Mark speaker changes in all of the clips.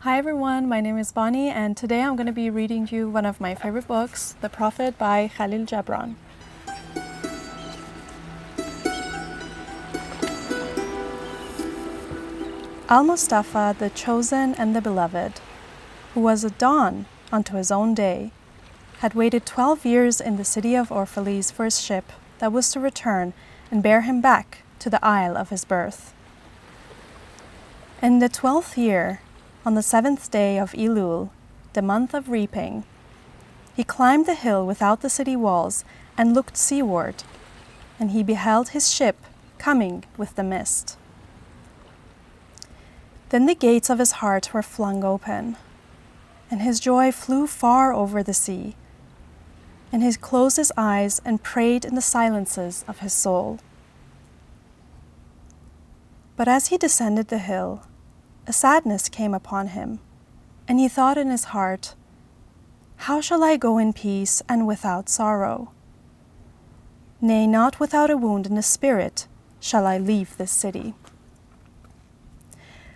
Speaker 1: Hi everyone, my name is Bonnie and today I'm going to be reading to you one of my favorite books, The Prophet by Khalil Gibran. Al-Mustafa, the chosen and the beloved, who was a dawn unto his own day, had waited 12 years in the city of Orphalese for his ship that was to return and bear him back to the isle of his birth. In the 12th year, on the 7th day of Elul, the month of reaping, he climbed the hill without the city walls and looked seaward, and he beheld his ship coming with the mist. Then the gates of his heart were flung open, and his joy flew far over the sea, and he closed his eyes and prayed in the silences of his soul. But as he descended the hill, a sadness came upon him, and he thought in his heart, "How shall I go in peace and without sorrow? Nay, not without a wound in the spirit shall I leave this city.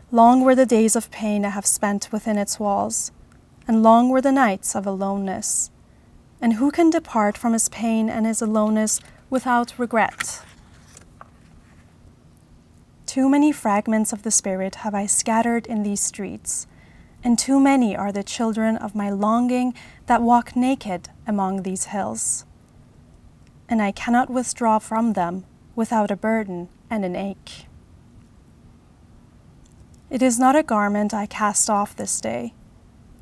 Speaker 1: Long were the days of pain I have spent within its walls, and long were the nights of aloneness. And who can depart from his pain and his aloneness without regret? Too many fragments of the spirit have I scattered in these streets, and too many are the children of my longing that walk naked among these hills. And I cannot withdraw from them without a burden and an ache. It is not a garment I cast off this day,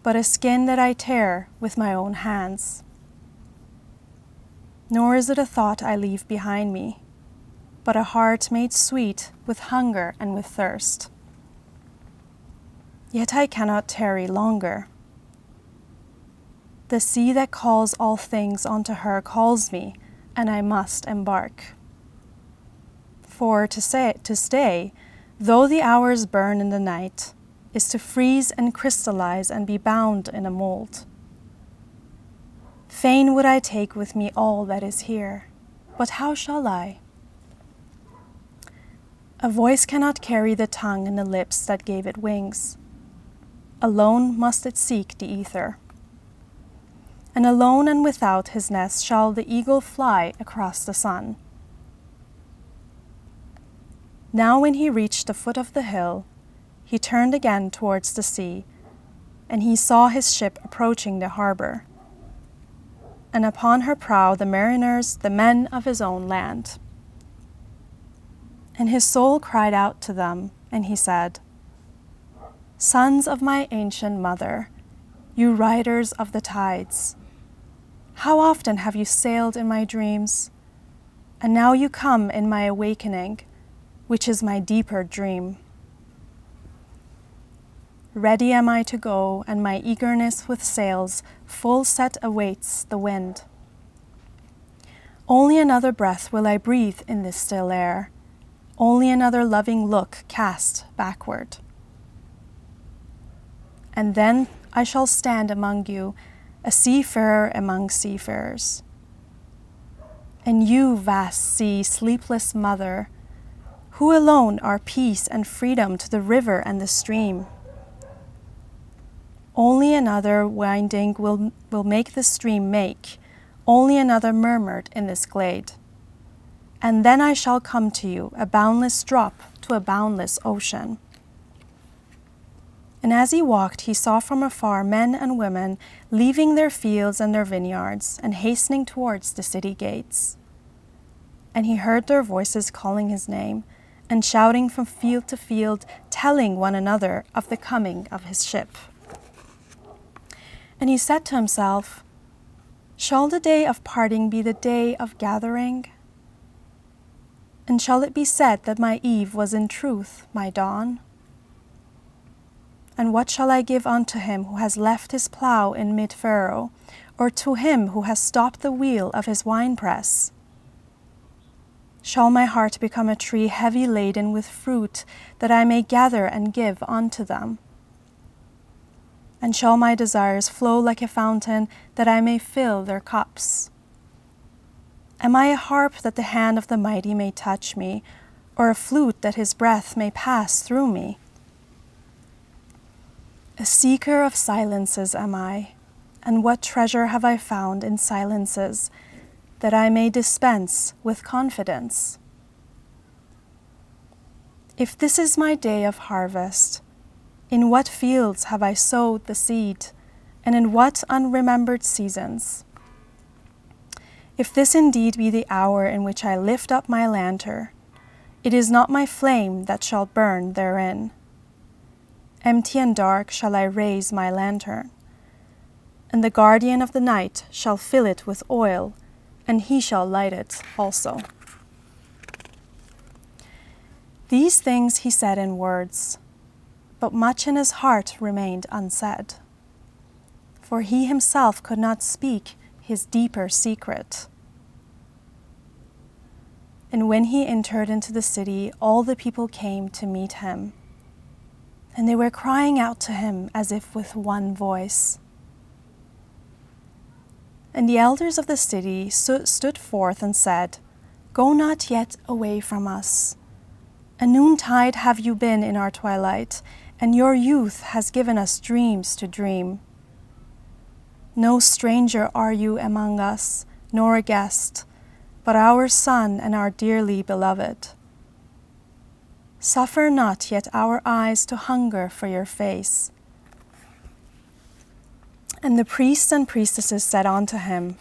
Speaker 1: but a skin that I tear with my own hands. Nor is it a thought I leave behind me, but a heart made sweet with hunger and with thirst. Yet I cannot tarry longer. The sea that calls all things unto her calls me, and I must embark. For to stay, though the hours burn in the night, is to freeze and crystallize and be bound in a mold. Fain would I take with me all that is here, but how shall I? A voice cannot carry the tongue and the lips that gave it wings. Alone must it seek the ether. And alone and without his nest shall the eagle fly across the sun. Now when he reached the foot of the hill, he turned again towards the sea, and he saw his ship approaching the harbor, and upon her prow the mariners, the men of his own land. And his soul cried out to them, and he said, "Sons of my ancient mother, you riders of the tides, how often have you sailed in my dreams, and now you come in my awakening, which is my deeper dream. Ready am I to go, and my eagerness with sails full set awaits the wind. Only another breath will I breathe in this still air, only another loving look cast backward. And then I shall stand among you, a seafarer among seafarers. And you, vast sea, sleepless mother, who alone are peace and freedom to the river and the stream. Only another winding will make the stream make, only another murmured in this glade. And then I shall come to you, a boundless drop to a boundless ocean." And as he walked, he saw from afar men and women leaving their fields and their vineyards and hastening towards the city gates. And he heard their voices calling his name and shouting from field to field, telling one another of the coming of his ship. And he said to himself, "Shall the day of parting be the day of gathering? And shall it be said that my eve was in truth my dawn? And what shall I give unto him who has left his plough in mid-furrow, or to him who has stopped the wheel of his winepress? Shall my heart become a tree heavy laden with fruit, that I may gather and give unto them? And shall my desires flow like a fountain, that I may fill their cups? Am I a harp that the hand of the mighty may touch me, or a flute that his breath may pass through me? A seeker of silences am I, and what treasure have I found in silences that I may dispense with confidence? If this is my day of harvest, in what fields have I sowed the seed, and in what unremembered seasons? If this indeed be the hour in which I lift up my lantern, it is not my flame that shall burn therein. Empty and dark shall I raise my lantern, and the guardian of the night shall fill it with oil, and he shall light it also. These things he said in words, but much in his heart remained unsaid, for he himself could not speak his deeper secret. And when he entered into the city, all the people came to meet him, and they were crying out to him as if with one voice. And the elders of the city stood forth and said, "Go not yet away from us. A noontide have you been in our twilight, and your youth has given us dreams to dream. No stranger are you among us, nor a guest, but our son and our dearly beloved. Suffer not yet our eyes to hunger for your face." And the priests and priestesses said unto him,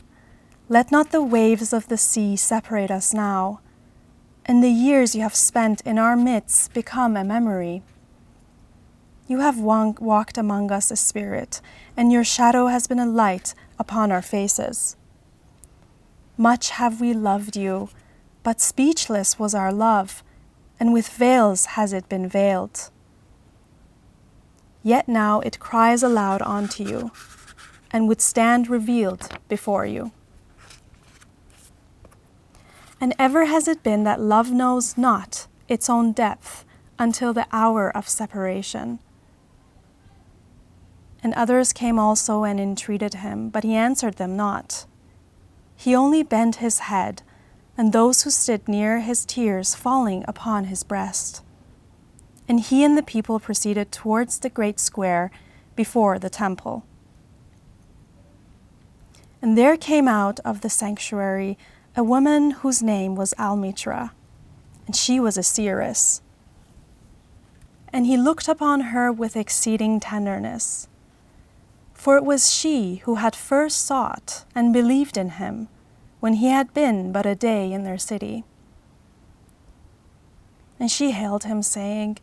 Speaker 1: "Let not the waves of the sea separate us now, and the years you have spent in our midst become a memory. You have walked among us a spirit, and your shadow has been a light upon our faces. Much have we loved you, but speechless was our love, and with veils has it been veiled. Yet now it cries aloud unto you, and would stand revealed before you. And ever has it been that love knows not its own depth until the hour of separation." And others came also and entreated him, but he answered them not. He only bent his head, and those who stood near his tears falling upon his breast. And he and the people proceeded towards the great square before the temple. And there came out of the sanctuary a woman whose name was Almitra, and she was a seeress. And he looked upon her with exceeding tenderness, for it was she who had first sought and believed in him when he had been but a day in their city. And she hailed him, saying,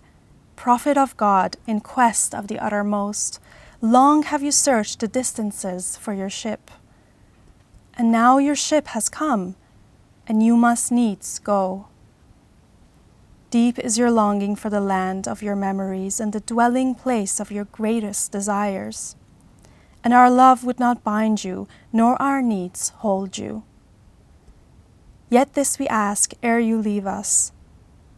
Speaker 1: "Prophet of God, in quest of the uttermost, long have you searched the distances for your ship. And now your ship has come, and you must needs go. Deep is your longing for the land of your memories and the dwelling place of your greatest desires. And our love would not bind you, nor our needs hold you. Yet this we ask ere you leave us,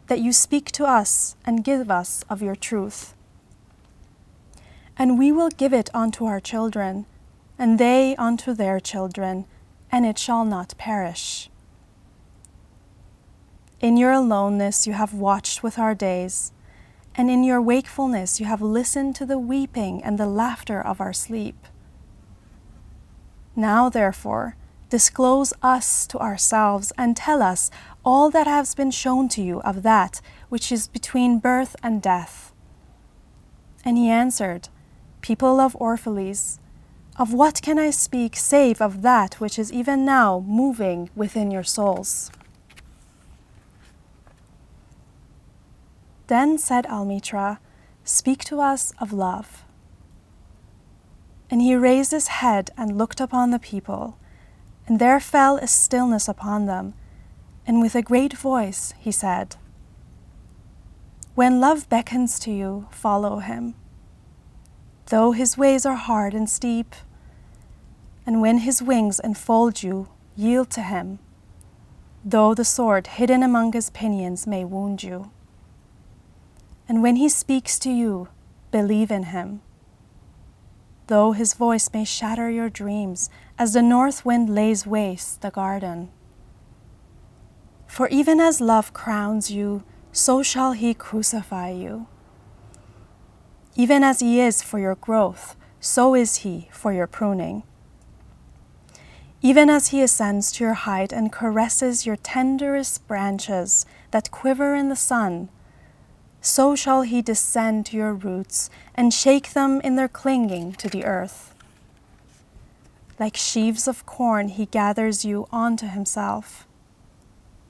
Speaker 1: that you speak to us and give us of your truth. And we will give it unto our children, and they unto their children, and it shall not perish. In your aloneness you have watched with our days, and in your wakefulness you have listened to the weeping and the laughter of our sleep. Now, therefore, disclose us to ourselves, and tell us all that has been shown to you of that which is between birth and death." And he answered, "People of Orphalese, of what can I speak save of that which is even now moving within your souls?" Then said Almitra, "Speak to us of love." And he raised his head and looked upon the people, and there fell a stillness upon them, and with a great voice he said, "When love beckons to you, follow him, though his ways are hard and steep, and when his wings enfold you, yield to him, though the sword hidden among his pinions may wound you. And when he speaks to you, believe in him, though his voice may shatter your dreams as the north wind lays waste the garden. For even as love crowns you, so shall he crucify you. Even as he is for your growth, so is he for your pruning. Even as he ascends to your height and caresses your tenderest branches that quiver in the sun, so shall he descend to your roots and shake them in their clinging to the earth. Like sheaves of corn, he gathers you onto himself.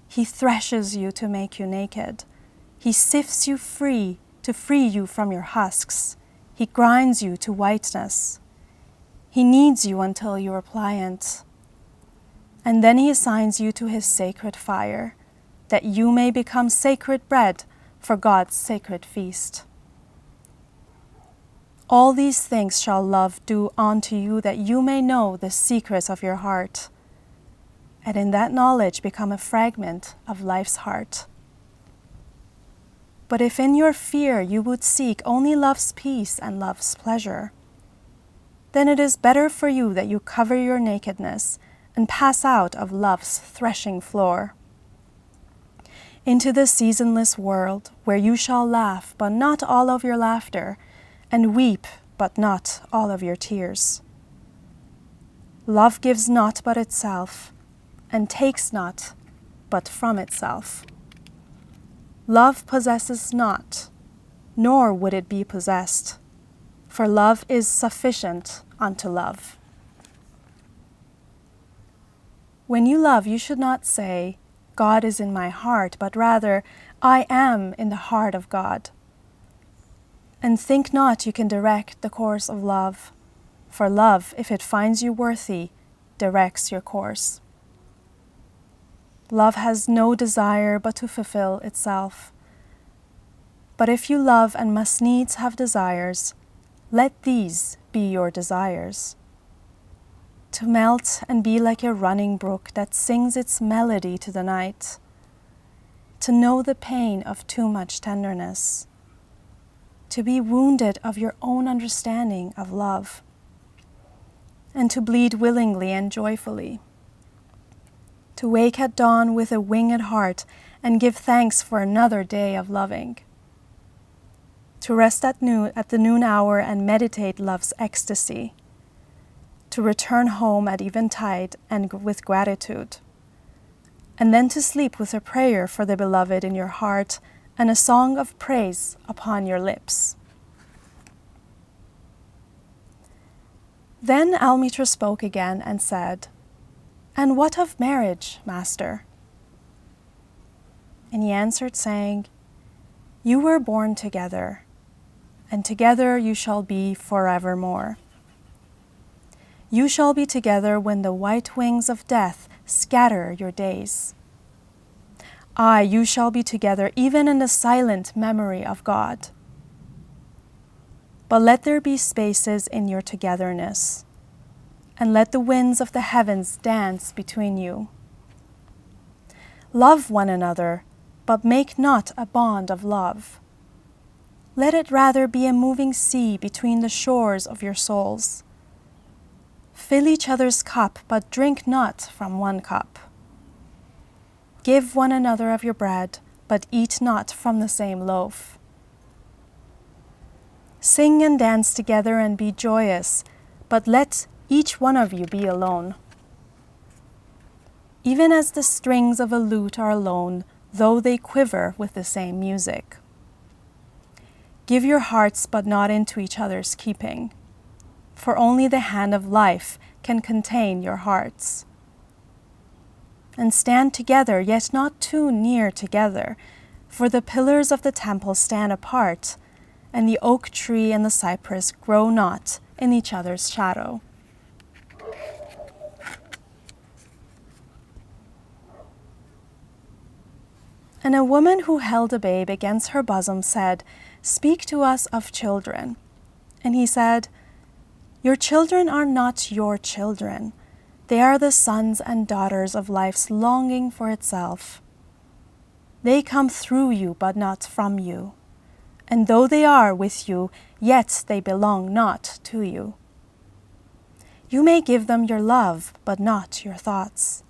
Speaker 1: He threshes you to make you naked. He sifts you free to free you from your husks. He grinds you to whiteness. He kneads you until you are pliant. And then he assigns you to his sacred fire, that you may become sacred bread for God's sacred feast. All these things shall love do unto you, that you may know the secrets of your heart, and in that knowledge become a fragment of life's heart. But if in your fear you would seek only love's peace and love's pleasure, then it is better for you that you cover your nakedness and pass out of love's threshing floor into the seasonless world, where you shall laugh, but not all of your laughter, and weep, but not all of your tears. Love gives not but itself, and takes not but from itself. Love possesses not, nor would it be possessed, for love is sufficient unto love. When you love, you should not say, God is in my heart, but rather, I am in the heart of God. And think not you can direct the course of love, for love, if it finds you worthy, directs your course. Love has no desire but to fulfill itself. But if you love and must needs have desires, let these be your desires. To melt and be like a running brook that sings its melody to the night. To know the pain of too much tenderness. To be wounded of your own understanding of love. And to bleed willingly and joyfully. To wake at dawn with a winged heart and give thanks for another day of loving. To rest at the noon hour and meditate love's ecstasy. To return home at eventide and with gratitude. And then to sleep with a prayer for the beloved in your heart and a song of praise upon your lips. Then Almitra spoke again and said, And what of marriage, Master? And he answered, saying, You were born together, and together you shall be forevermore. You shall be together when the white wings of death scatter your days. Aye, you shall be together even in the silent memory of God. But let there be spaces in your togetherness, and let the winds of the heavens dance between you. Love one another, but make not a bond of love. Let it rather be a moving sea between the shores of your souls. Fill each other's cup, but drink not from one cup. Give one another of your bread, but eat not from the same loaf. Sing and dance together and be joyous, but let each one of you be alone. Even as the strings of a lute are alone, though they quiver with the same music. Give your hearts, but not into each other's keeping, for only the hand of life can contain your hearts. And stand together, yet not too near together, for the pillars of the temple stand apart, and the oak tree and the cypress grow not in each other's shadow. And a woman who held a babe against her bosom said, Speak to us of children. And he said, Your children are not your children. They are the sons and daughters of life's longing for itself. They come through you, but not from you. And though they are with you, yet they belong not to you. You may give them your love, but not your thoughts,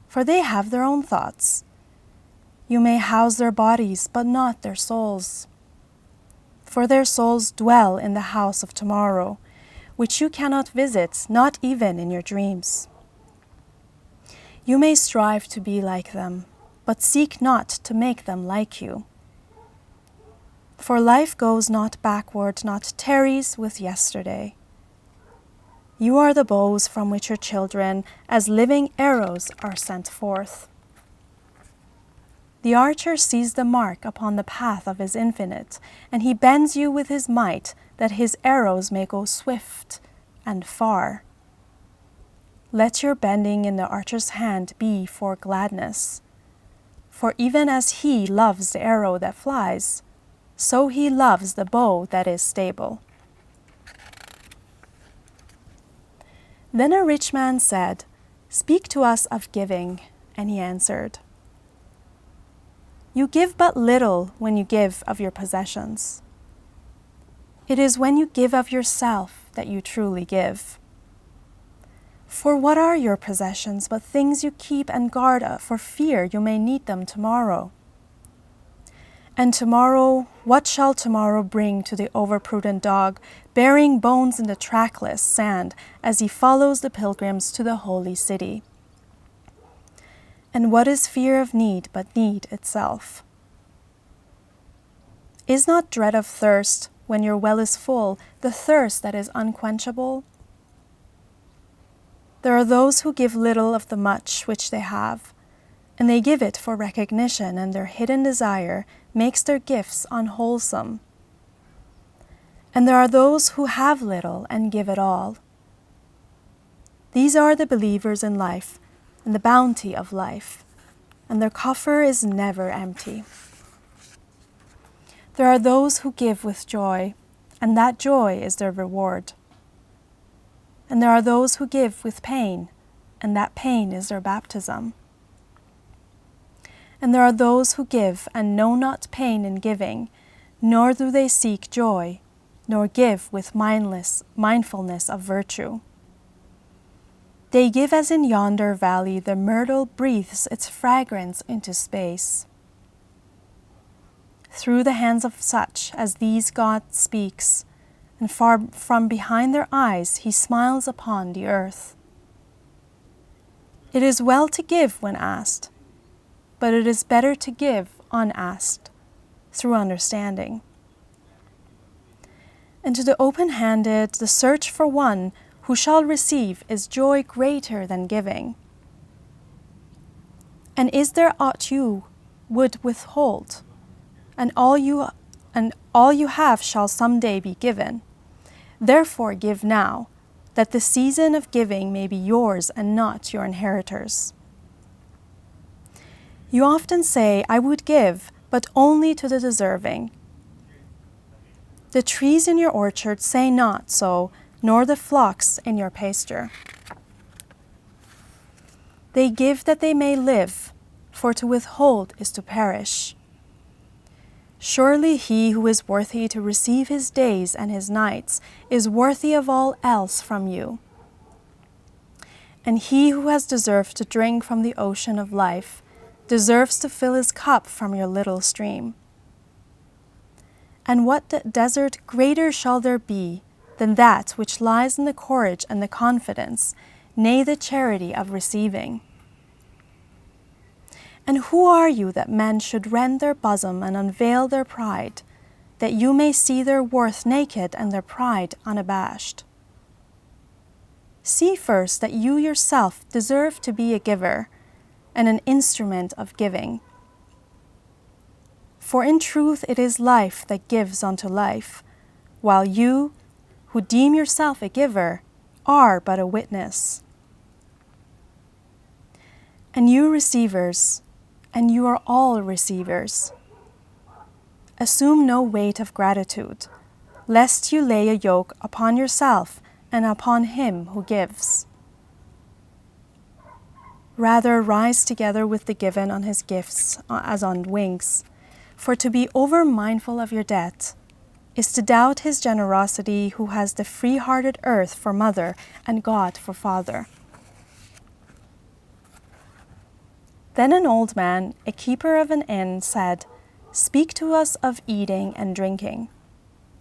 Speaker 1: for they have their own thoughts. You may house their bodies, but not their souls, for their souls dwell in the house of tomorrow, which you cannot visit, not even in your dreams. You may strive to be like them, but seek not to make them like you. For life goes not backward, not tarries with yesterday. You are the bows from which your children, as living arrows, are sent forth. The archer sees the mark upon the path of his infinite, and he bends you with his might, that his arrows may go swift and far. Let your bending in the archer's hand be for gladness. For even as he loves the arrow that flies, so he loves the bow that is stable. Then a rich man said, "Speak to us of giving." And he answered, "You give but little when you give of your possessions. It is when you give of yourself that you truly give. For what are your possessions but things you keep and guard for fear you may need them tomorrow? And tomorrow, what shall tomorrow bring to the overprudent dog, bearing bones in the trackless sand as he follows the pilgrims to the holy city? And what is fear of need but need itself? Is not dread of thirst, when your well is full, the thirst that is unquenchable? There are those who give little of the much which they have, and they give it for recognition, and their hidden desire makes their gifts unwholesome. And there are those who have little and give it all. These are the believers in life and the bounty of life, and their coffer is never empty. There are those who give with joy, and that joy is their reward. And there are those who give with pain, and that pain is their baptism. And there are those who give and know not pain in giving, nor do they seek joy, nor give with mindfulness of virtue. They give as in yonder valley the myrtle breathes its fragrance into space. Through the hands of such as these God speaks, and far from behind their eyes he smiles upon the earth. It is well to give when asked, but it is better to give unasked, through understanding. And to the open-handed, the search for one who shall receive is joy greater than giving. And is there aught you would withhold? And all you have shall someday be given. Therefore give now, that the season of giving may be yours and not your inheritors. You often say, "I would give, but only to the deserving." The trees in your orchard say not so, nor the flocks in your pasture. They give that they may live, for to withhold is to perish. Surely he who is worthy to receive his days and his nights is worthy of all else from you. And he who has deserved to drink from the ocean of life deserves to fill his cup from your little stream. And what desert greater shall there be than that which lies in the courage and the confidence, nay, the charity of receiving? And who are you that men should rend their bosom and unveil their pride, that you may see their worth naked and their pride unabashed? See first that you yourself deserve to be a giver and an instrument of giving. For in truth it is life that gives unto life, while you, who deem yourself a giver, are but a witness. And you receivers, and you are all receivers, assume no weight of gratitude, lest you lay a yoke upon yourself and upon him who gives. Rather rise together with the given on his gifts as on wings, for to be over-mindful of your debt is to doubt his generosity who has the free-hearted earth for mother and God for father. Then an old man, a keeper of an inn, said, "Speak to us of eating and drinking."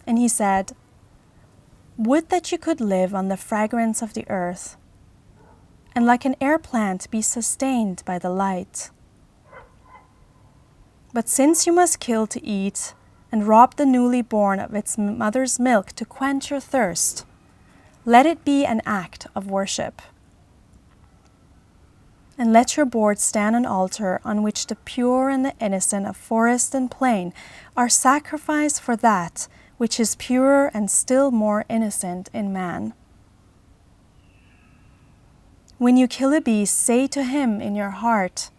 Speaker 1: And he said, "Would that you could live on the fragrance of the earth, and like an air plant be sustained by the light. But since you must kill to eat, and rob the newly born of its mother's milk to quench your thirst, let it be an act of worship. And let your board stand an altar on which the pure and the innocent of forest and plain are sacrificed for that which is purer and still more innocent in man. When you kill a beast, say to him in your heart,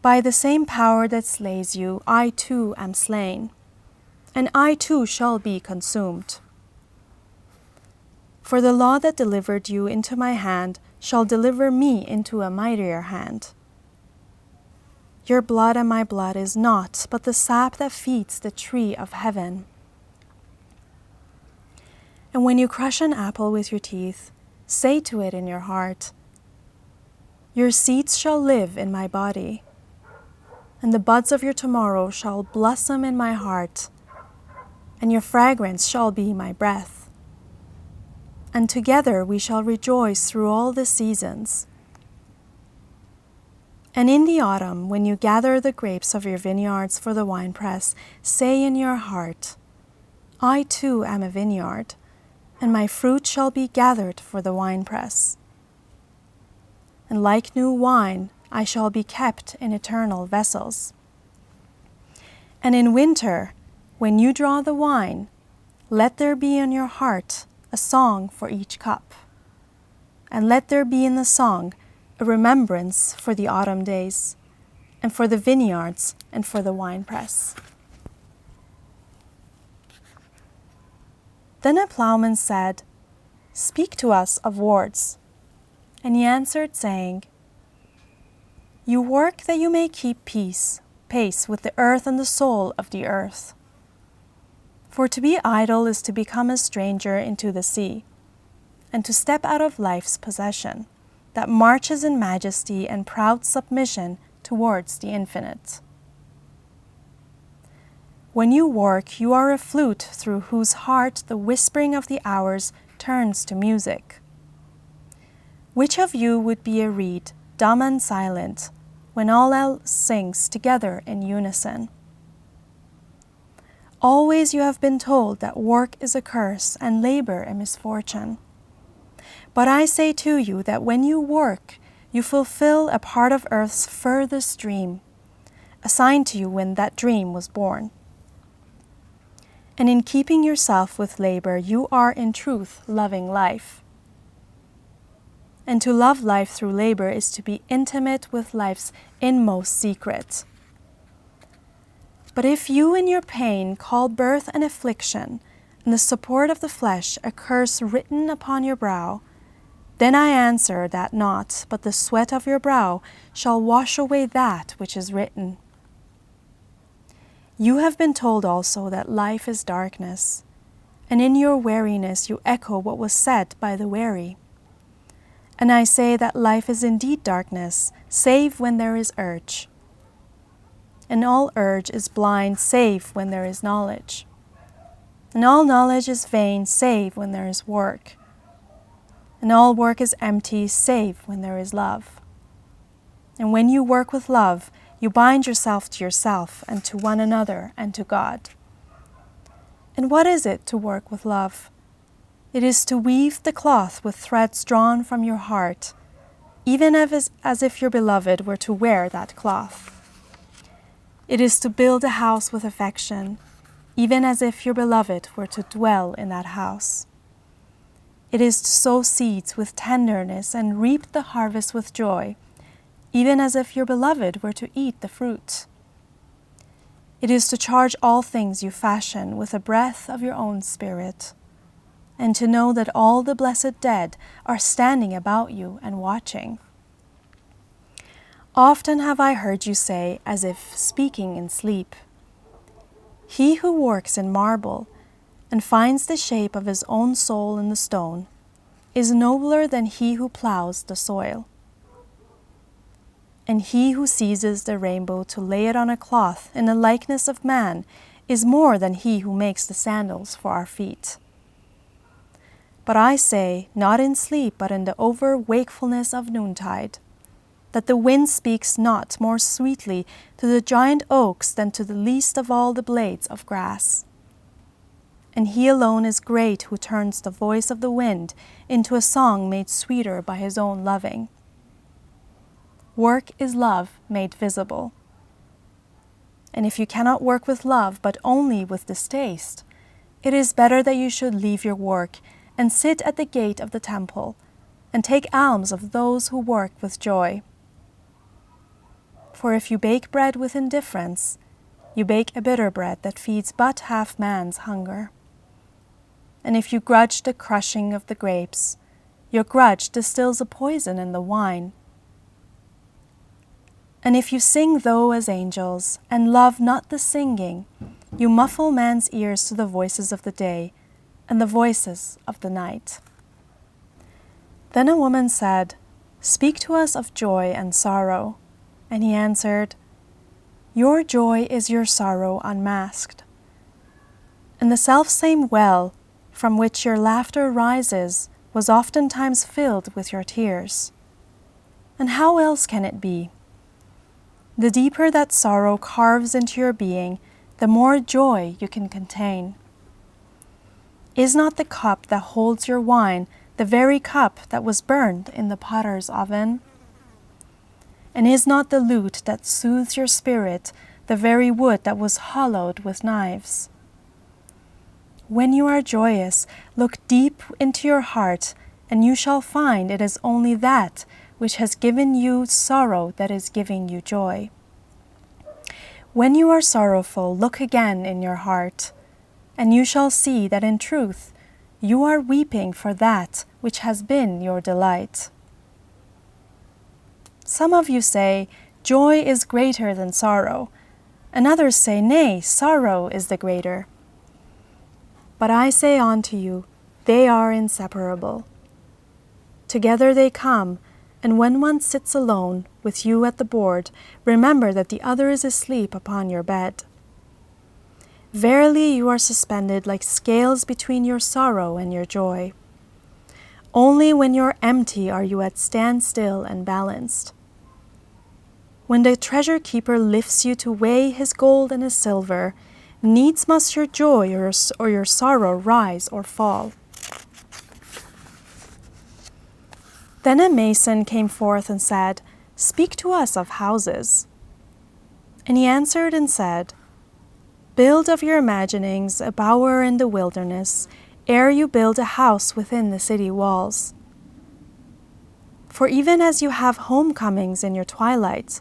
Speaker 1: 'By the same power that slays you, I too am slain, and I too shall be consumed. For the law that delivered you into my hand shall deliver me into a mightier hand. Your blood and my blood is naught but the sap that feeds the tree of heaven.' And when you crush an apple with your teeth, say to it in your heart, 'Your seeds shall live in my body, and the buds of your tomorrow shall blossom in my heart, and your fragrance shall be my breath. And together we shall rejoice through all the seasons.' And in the autumn, when you gather the grapes of your vineyards for the winepress, say in your heart, 'I too am a vineyard, and my fruit shall be gathered for the winepress. And like new wine, I shall be kept in eternal vessels. And in winter, when you draw the wine, let there be in your heart a song for each cup. And let there be in the song a remembrance for the autumn days, and for the vineyards, and for the winepress." Then a plowman said, "Speak to us of words." And he answered, saying, "You work that you may keep pace with the earth and the soul of the earth. For to be idle is to become a stranger into the sea, and to step out of life's possession, that marches in majesty and proud submission towards the infinite. When you work, you are a flute through whose heart the whispering of the hours turns to music. Which of you would be a reed, dumb and silent, when all else sings together in unison? Always you have been told that work is a curse and labor a misfortune. But I say to you that when you work, you fulfill a part of earth's furthest dream, assigned to you when that dream was born. And in keeping yourself with labor, you are in truth loving life. And to love life through labor is to be intimate with life's inmost secret. But if you in your pain call birth an affliction, and the support of the flesh a curse written upon your brow, then I answer that naught but the sweat of your brow shall wash away that which is written. You have been told also that life is darkness, and in your weariness you echo what was said by the weary. And I say that life is indeed darkness, save when there is urge. And all urge is blind, save when there is knowledge. And all knowledge is vain, save when there is work. And all work is empty, save when there is love. And when you work with love, you bind yourself to yourself and to one another and to God. And what is it to work with love? It is to weave the cloth with threads drawn from your heart, even as if your beloved were to wear that cloth. It is to build a house with affection, even as if your beloved were to dwell in that house. It is to sow seeds with tenderness and reap the harvest with joy, even as if your beloved were to eat the fruit. It is to charge all things you fashion with a breath of your own spirit, and to know that all the blessed dead are standing about you and watching. Often have I heard you say, as if speaking in sleep, "He who works in marble and finds the shape of his own soul in the stone is nobler than he who plows the soil. And he who seizes the rainbow to lay it on a cloth in the likeness of man is more than he who makes the sandals for our feet. But I say, not in sleep, but in the over-wakefulness of noontide, that the wind speaks not more sweetly to the giant oaks than to the least of all the blades of grass. And he alone is great who turns the voice of the wind into a song made sweeter by his own loving. Work is love made visible. And if you cannot work with love, but only with distaste, it is better that you should leave your work and sit at the gate of the temple, and take alms of those who work with joy. For if you bake bread with indifference, you bake a bitter bread that feeds but half man's hunger. And if you grudge the crushing of the grapes, your grudge distills a poison in the wine. And if you sing though as angels, and love not the singing, you muffle man's ears to the voices of the day, and the voices of the night. Then a woman said, "Speak to us of joy and sorrow." And he answered, "Your joy is your sorrow unmasked. And the selfsame well from which your laughter rises was oftentimes filled with your tears. And how else can it be? The deeper that sorrow carves into your being, the more joy you can contain. Is not the cup that holds your wine the very cup that was burned in the potter's oven? And is not the lute that soothes your spirit the very wood that was hollowed with knives? When you are joyous, look deep into your heart, and you shall find it is only that which has given you sorrow that is giving you joy. When you are sorrowful, look again in your heart, and you shall see that in truth you are weeping for that which has been your delight. Some of you say, "Joy is greater than sorrow," and others say, "Nay, sorrow is the greater." But I say unto you, they are inseparable. Together they come, and when one sits alone with you at the board, remember that the other is asleep upon your bed. Verily you are suspended like scales between your sorrow and your joy. Only when you are empty are you at standstill and balanced. When the treasure keeper lifts you to weigh his gold and his silver, needs must your joy or your sorrow rise or fall. Then a mason came forth and said, "Speak to us of houses." And he answered and said, "Build of your imaginings a bower in the wilderness, ere you build a house within the city walls. For even as you have homecomings in your twilight,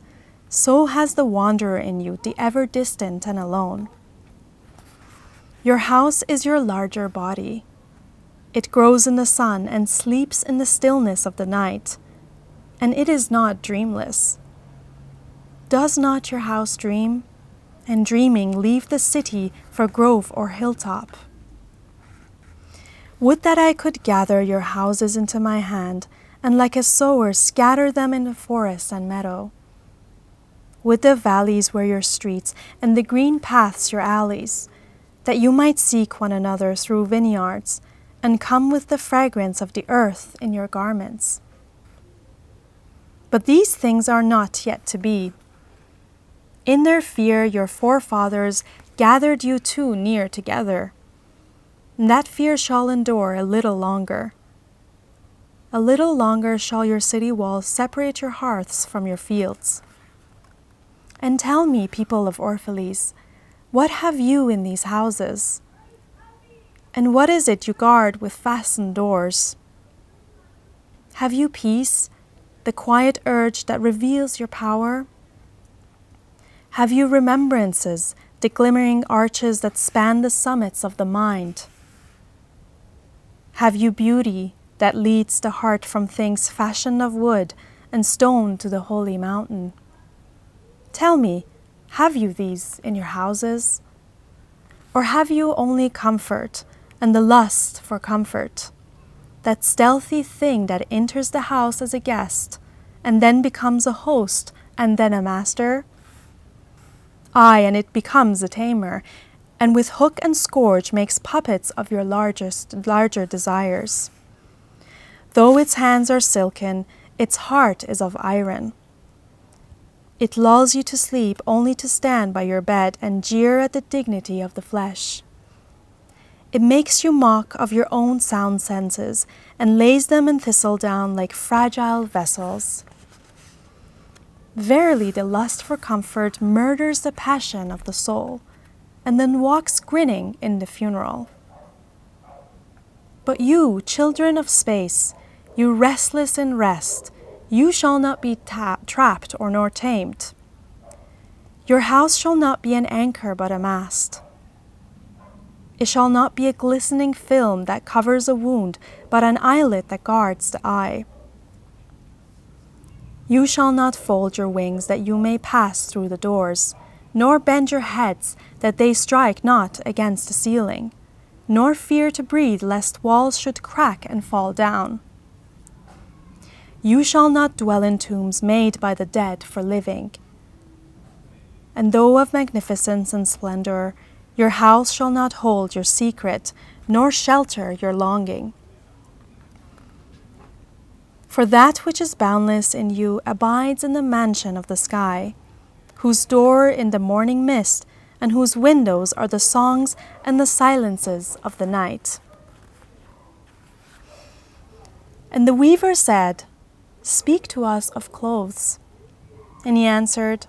Speaker 1: so has the wanderer in you, the ever distant and alone. Your house is your larger body. It grows in the sun and sleeps in the stillness of the night, and it is not dreamless. Does not your house dream? And dreaming leave the city for grove or hilltop? Would that I could gather your houses into my hand, and like a sower scatter them in the forest and meadow. Would the valleys were your streets, and the green paths your alleys, that you might seek one another through vineyards, and come with the fragrance of the earth in your garments. But these things are not yet to be. In their fear your forefathers gathered you too near together, and that fear shall endure a little longer. A little longer shall your city walls separate your hearths from your fields. And tell me, people of Orphalese, what have you in these houses? And what is it you guard with fastened doors? Have you peace, the quiet urge that reveals your power? Have you remembrances, the glimmering arches that span the summits of the mind? Have you beauty that leads the heart from things fashioned of wood and stone to the holy mountain? Tell me, have you these in your houses? Or have you only comfort and the lust for comfort, that stealthy thing that enters the house as a guest and then becomes a host and then a master? Aye, and it becomes a tamer, and with hook and scourge makes puppets of your larger desires. Though its hands are silken, its heart is of iron. It lulls you to sleep only to stand by your bed and jeer at the dignity of the flesh. It makes you mock of your own sound senses and lays them in thistledown like fragile vessels. Verily, the lust for comfort murders the passion of the soul, and then walks grinning in the funeral. But you, children of space, you restless in rest, you shall not be trapped or nor tamed. Your house shall not be an anchor but a mast. It shall not be a glistening film that covers a wound, but an eyelet that guards the eye. You shall not fold your wings that you may pass through the doors, nor bend your heads that they strike not against the ceiling, nor fear to breathe lest walls should crack and fall down. You shall not dwell in tombs made by the dead for living. And though of magnificence and splendor, your house shall not hold your secret, nor shelter your longing. For that which is boundless in you abides in the mansion of the sky, whose door in the morning mist, and whose windows are the songs and the silences of the night. And the weaver said, Speak to us of clothes. And he answered,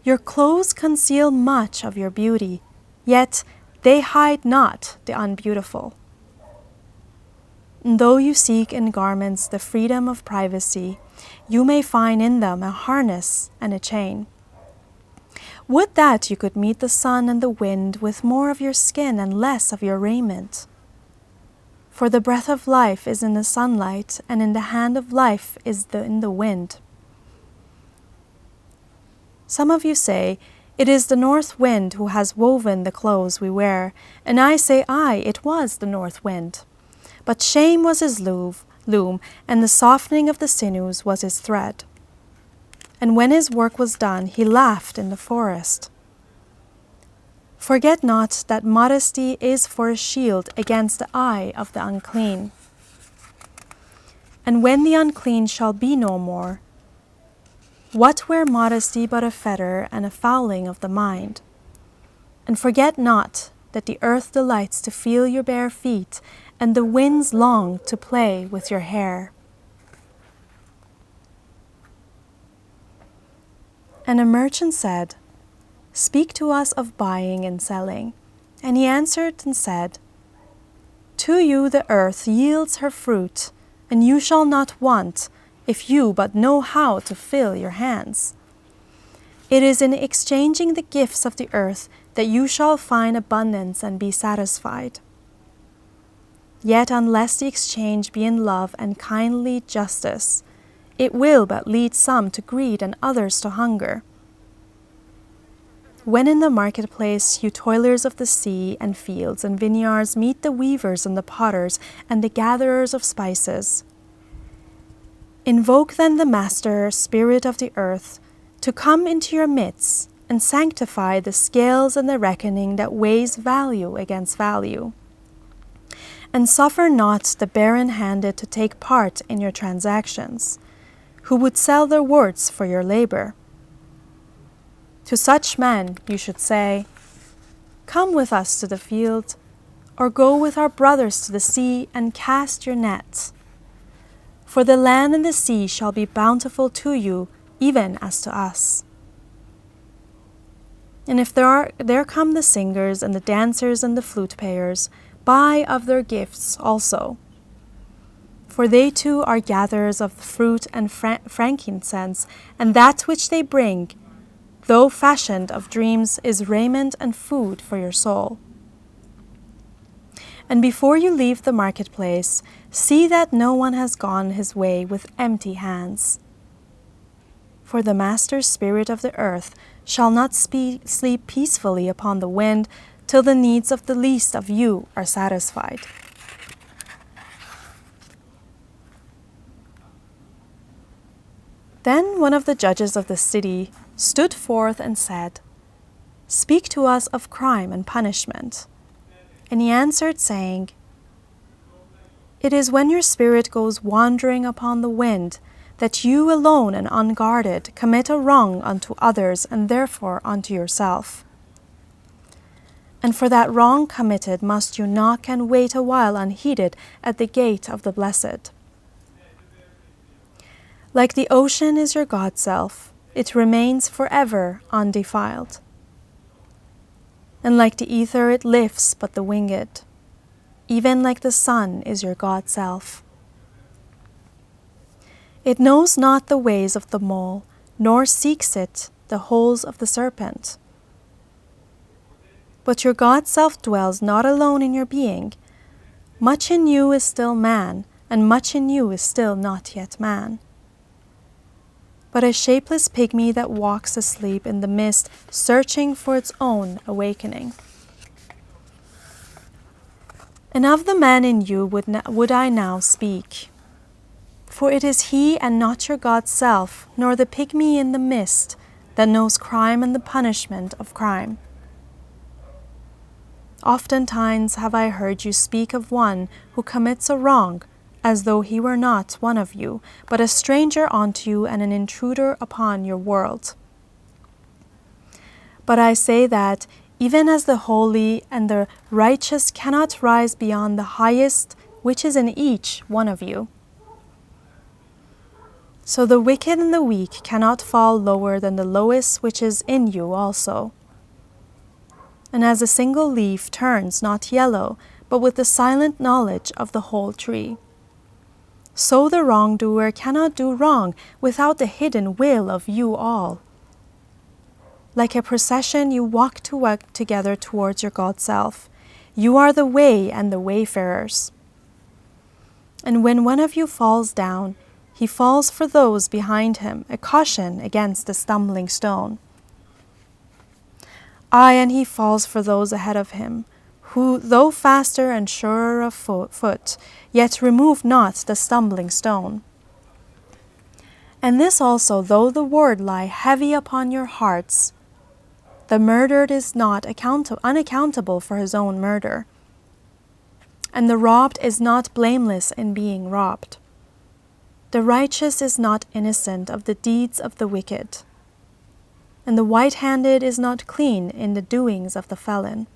Speaker 1: Your clothes conceal much of your beauty, yet they hide not the unbeautiful. And though you seek in garments the freedom of privacy, you may find in them a harness and a chain. Would that you could meet the sun and the wind with more of your skin and less of your raiment. For the breath of life is in the sunlight, and in the hand of life is in the wind. Some of you say, It is the north wind who has woven the clothes we wear, and I say, Aye, it was the north wind. But shame was his loom, and the softening of the sinews was his thread. And when his work was done, he laughed in the forest. Forget not that modesty is for a shield against the eye of the unclean. And when the unclean shall be no more, what were modesty but a fetter and a fouling of the mind? And forget not that the earth delights to feel your bare feet, and the winds long to play with your hair. And a merchant said, Speak to us of buying and selling. And he answered and said, To you the earth yields her fruit, and you shall not want, if you but know how to fill your hands. It is in exchanging the gifts of the earth that you shall find abundance and be satisfied. Yet unless the exchange be in love and kindly justice, it will but lead some to greed and others to hunger. When in the marketplace you toilers of the sea and fields and vineyards meet the weavers and the potters and the gatherers of spices, invoke then the Master, Spirit of the earth, to come into your midst and sanctify the scales and the reckoning that weighs value against value. And suffer not the barren-handed to take part in your transactions, who would sell their words for your labor. To such men you should say, Come with us to the field, or go with our brothers to the sea and cast your nets. For the land and the sea shall be bountiful to you, even as to us. And if there come the singers and the dancers and the flute players, buy of their gifts also. For they too are gatherers of fruit and frankincense, and that which they bring, though fashioned of dreams, is raiment and food for your soul. And before you leave the marketplace, see that no one has gone his way with empty hands. For the Master Spirit of the earth shall not sleep peacefully upon the wind till the needs of the least of you are satisfied. Then one of the judges of the city stood forth and said, Speak to us of crime and punishment. And he answered, saying, It is when your spirit goes wandering upon the wind, that you alone and unguarded commit a wrong unto others and therefore unto yourself. And for that wrong committed must you knock and wait a while unheeded at the gate of the blessed. Like the ocean is your God-self, it remains forever undefiled. And like the ether it lifts but the winged, even like the sun is your God-self. It knows not the ways of the mole, nor seeks it the holes of the serpent. But your God-self dwells not alone in your being. Much in you is still man, and much in you is still not yet man. But a shapeless pygmy that walks asleep in the mist, searching for its own awakening. And of the man in you would I now speak. For it is he and not your God-self, nor the pygmy in the mist, that knows crime and the punishment of crime. Oftentimes have I heard you speak of one who commits a wrong, as though he were not one of you, but a stranger unto you and an intruder upon your world. But I say that, even as the holy and the righteous cannot rise beyond the highest which is in each one of you, so the wicked and the weak cannot fall lower than the lowest which is in you also. And as a single leaf turns not yellow, but with the silent knowledge of the whole tree, so the wrongdoer cannot do wrong without the hidden will of you all. Like a procession you walk together towards your God-self. You are the way and the wayfarers. And when one of you falls down, he falls for those behind him, a caution against the stumbling stone. Aye, and he falls for those ahead of him, who, though faster and surer of foot, yet remove not the stumbling stone. And this also, though the word lie heavy upon your hearts, the murdered is not unaccountable for his own murder, and the robbed is not blameless in being robbed. The righteous is not innocent of the deeds of the wicked, and the white-handed is not clean in the doings of the felon.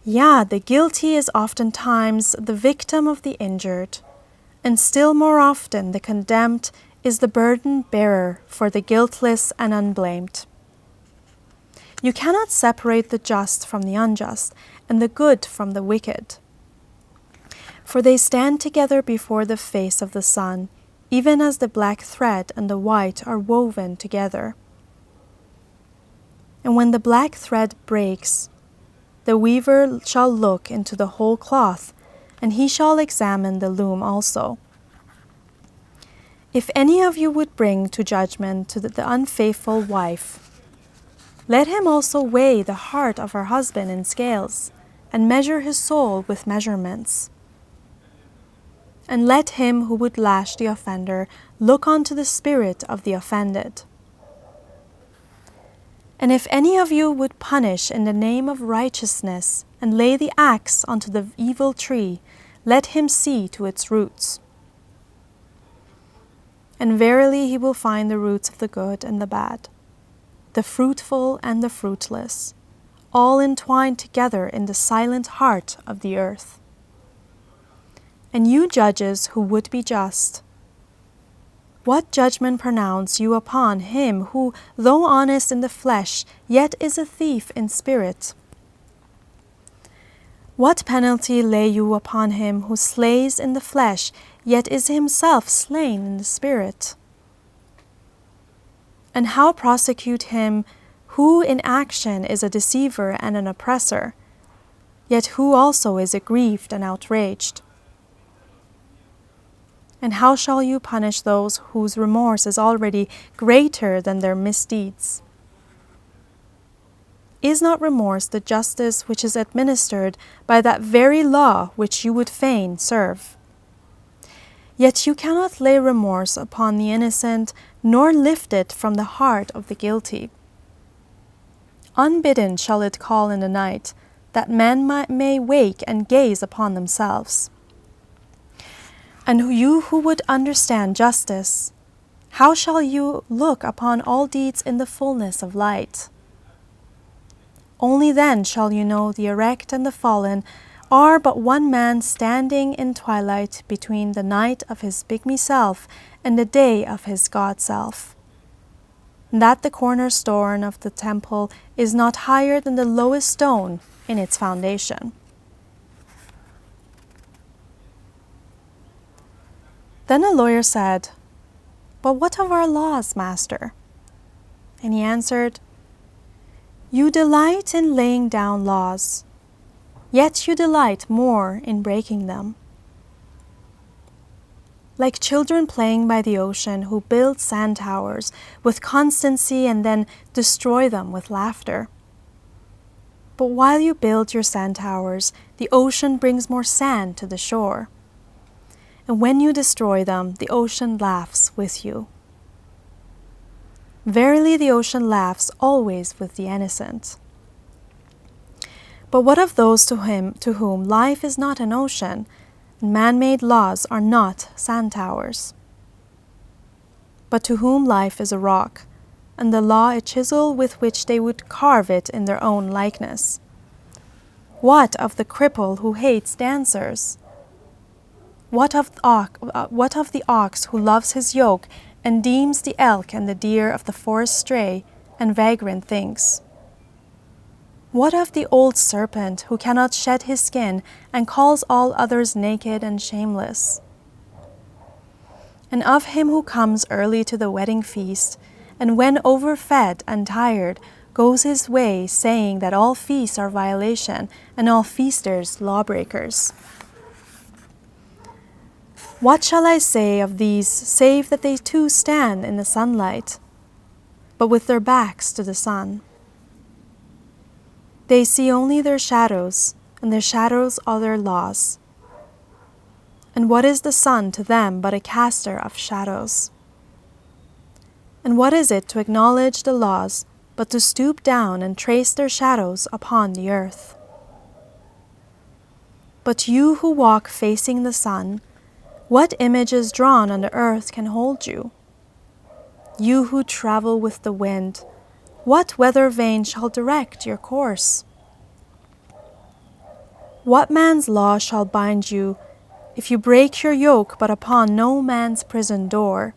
Speaker 1: Yea, the guilty is oftentimes the victim of the injured, and still more often the condemned is the burden-bearer for the guiltless and unblamed. You cannot separate the just from the unjust, and the good from the wicked. For they stand together before the face of the sun, even as the black thread and the white are woven together. And when the black thread breaks, the weaver shall look into the whole cloth, and he shall examine the loom also. If any of you would bring to judgment to the unfaithful wife, let him also weigh the heart of her husband in scales, and measure his soul with measurements. And let him who would lash the offender look unto the spirit of the offended. And if any of you would punish in the name of righteousness, and lay the axe unto the evil tree, let him see to its roots. And verily he will find the roots of the good and the bad, the fruitful and the fruitless, all entwined together in the silent heart of the earth. And you judges who would be just, what judgment pronounce you upon him who, though honest in the flesh, yet is a thief in spirit? What penalty lay you upon him who slays in the flesh, yet is himself slain in the spirit? And how prosecute him who in action is a deceiver and an oppressor, yet who also is aggrieved and outraged? And how shall you punish those whose remorse is already greater than their misdeeds? Is not remorse the justice which is administered by that very law which you would fain serve? Yet you cannot lay remorse upon the innocent, nor lift it from the heart of the guilty. Unbidden shall it call in the night, that men may wake and gaze upon themselves. And you who would understand justice, how shall you look upon all deeds in the fullness of light? Only then shall you know the erect and the fallen are but one man standing in twilight between the night of his pygmy self and the day of his God self. That the cornerstone of the temple is not higher than the lowest stone in its foundation. Then the lawyer said, "But what of our laws, master?" And he answered, "You delight in laying down laws, yet you delight more in breaking them. Like children playing by the ocean who build sand towers with constancy and then destroy them with laughter. But while you build your sand towers, the ocean brings more sand to the shore. And when you destroy them, the ocean laughs with you. Verily, the ocean laughs always with the innocent. But what of those to whom life is not an ocean, and man-made laws are not sand towers? But to whom life is a rock, and the law a chisel with which they would carve it in their own likeness? What of the cripple who hates dancers? What of the ox who loves his yoke and deems the elk and the deer of the forest stray and vagrant things? What of the old serpent who cannot shed his skin and calls all others naked and shameless? And of him who comes early to the wedding feast, and when overfed and tired, goes his way saying that all feasts are violation and all feasters lawbreakers? What shall I say of these save that they too stand in the sunlight, but with their backs to the sun? They see only their shadows, and their shadows are their laws. And what is the sun to them but a caster of shadows? And what is it to acknowledge the laws but to stoop down and trace their shadows upon the earth? But you who walk facing the sun, what images drawn on the earth can hold you? You who travel with the wind, what weather vane shall direct your course? What man's law shall bind you if you break your yoke but upon no man's prison door?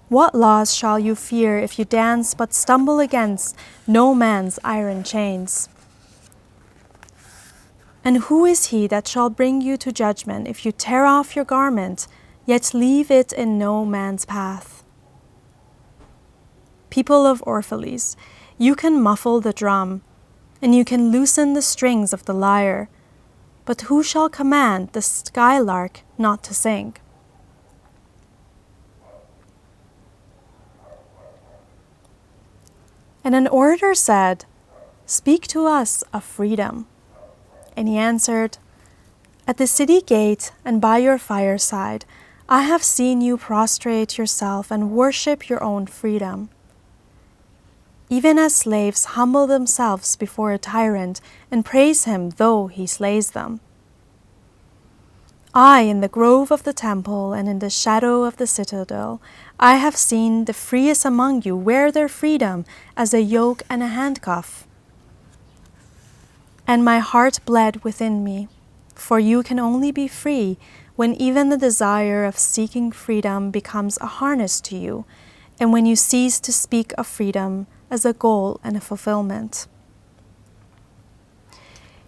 Speaker 1: What laws shall you fear if you dance but stumble against no man's iron chains? And who is he that shall bring you to judgment if you tear off your garment, yet leave it in no man's path? People of Orphalese, you can muffle the drum, and you can loosen the strings of the lyre, but who shall command the skylark not to sing? And an orator said, "Speak to us of freedom." And he answered, "At the city gate and by your fireside, I have seen you prostrate yourself and worship your own freedom. Even as slaves humble themselves before a tyrant and praise him though he slays them. I, in the grove of the temple and in the shadow of the citadel, I have seen the freest among you wear their freedom as a yoke and a handcuff. And my heart bled within me, for you can only be free when even the desire of seeking freedom becomes a harness to you, and when you cease to speak of freedom as a goal and a fulfillment.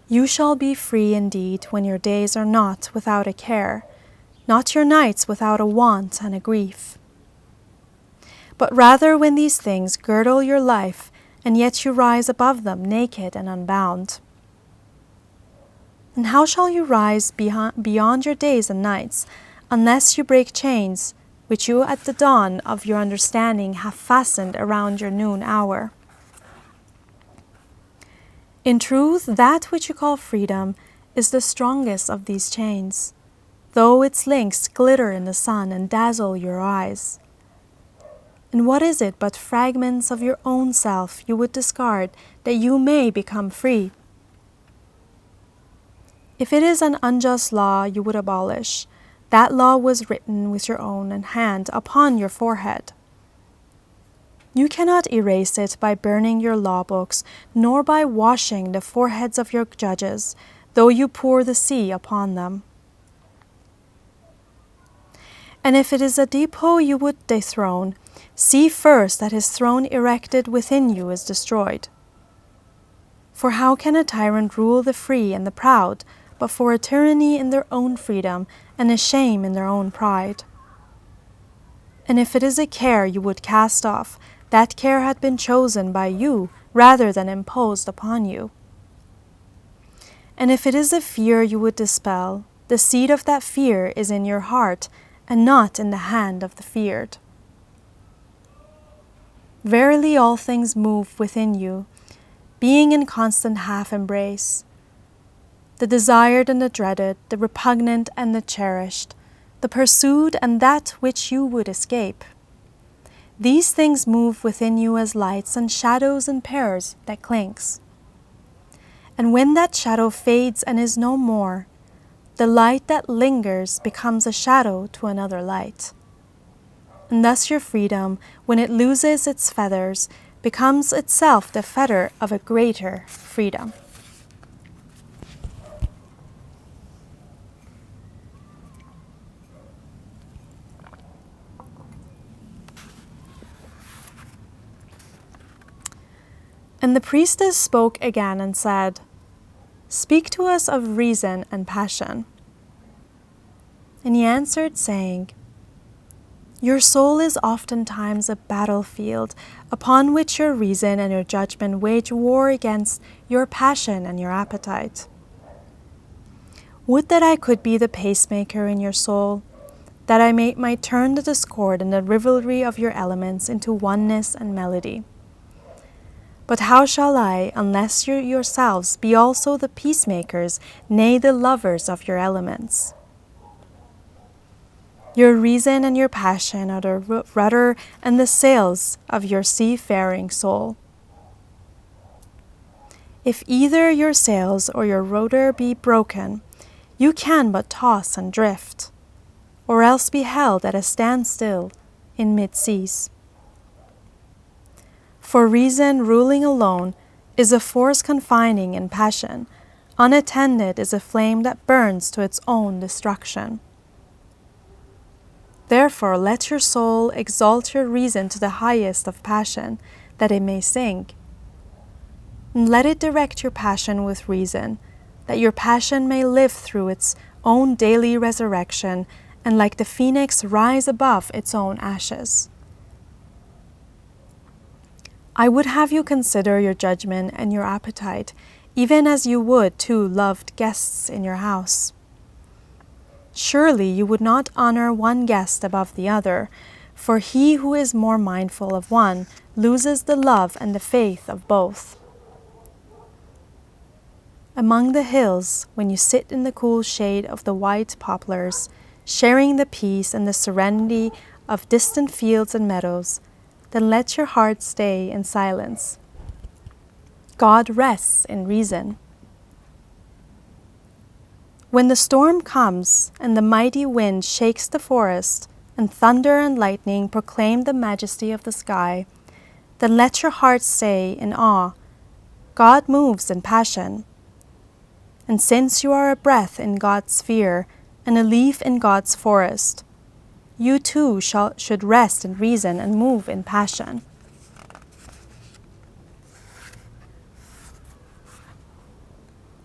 Speaker 1: You shall be free indeed when your days are not without a care, not your nights without a want and a grief. But rather when these things girdle your life, and yet you rise above them naked and unbound. And how shall you rise beyond your days and nights, unless you break chains which you at the dawn of your understanding have fastened around your noon hour? In truth, that which you call freedom is the strongest of these chains, though its links glitter in the sun and dazzle your eyes. And what is it but fragments of your own self you would discard that you may become free? If it is an unjust law you would abolish, that law was written with your own hand upon your forehead. You cannot erase it by burning your law books, nor by washing the foreheads of your judges, though you pour the sea upon them. And if it is a depot you would dethrone, see first that his throne erected within you is destroyed. For how can a tyrant rule the free and the proud, but for a tyranny in their own freedom and a shame in their own pride? And if it is a care you would cast off, that care had been chosen by you rather than imposed upon you. And if it is a fear you would dispel, the seed of that fear is in your heart, and not in the hand of the feared. Verily all things move within you, being in constant half-embrace, the desired and the dreaded, the repugnant and the cherished, the pursued and that which you would escape. These things move within you as lights and shadows and pairs that clinks. And when that shadow fades and is no more, the light that lingers becomes a shadow to another light. And thus your freedom, when it loses its feathers, becomes itself the fetter of a greater freedom. And the priestess spoke again and said, "Speak to us of reason and passion." And he answered, saying, "Your soul is oftentimes a battlefield upon which your reason and your judgment wage war against your passion and your appetite. Would that I could be the pacemaker in your soul, that I might turn the discord and the rivalry of your elements into oneness and melody. But how shall I, unless you yourselves be also the peacemakers, nay, the lovers of your elements? Your reason and your passion are the rudder and the sails of your seafaring soul. If either your sails or your rudder be broken, you can but toss and drift, or else be held at a standstill in mid-seas. For reason ruling alone is a force confining in passion, unattended is a flame that burns to its own destruction. Therefore let your soul exalt your reason to the highest of passion, that it may sing. And let it direct your passion with reason, that your passion may live through its own daily resurrection, and like the phoenix rise above its own ashes. I would have you consider your judgment and your appetite, even as you would two loved guests in your house. Surely you would not honor one guest above the other, for he who is more mindful of one loses the love and the faith of both. Among the hills, when you sit in the cool shade of the white poplars, sharing the peace and the serenity of distant fields and meadows, then let your heart stay in silence. God rests in reason. When the storm comes and the mighty wind shakes the forest, and thunder and lightning proclaim the majesty of the sky, then let your heart stay in awe. God moves in passion. And since you are a breath in God's sphere and a leaf in God's forest, you too should rest in reason and move in passion.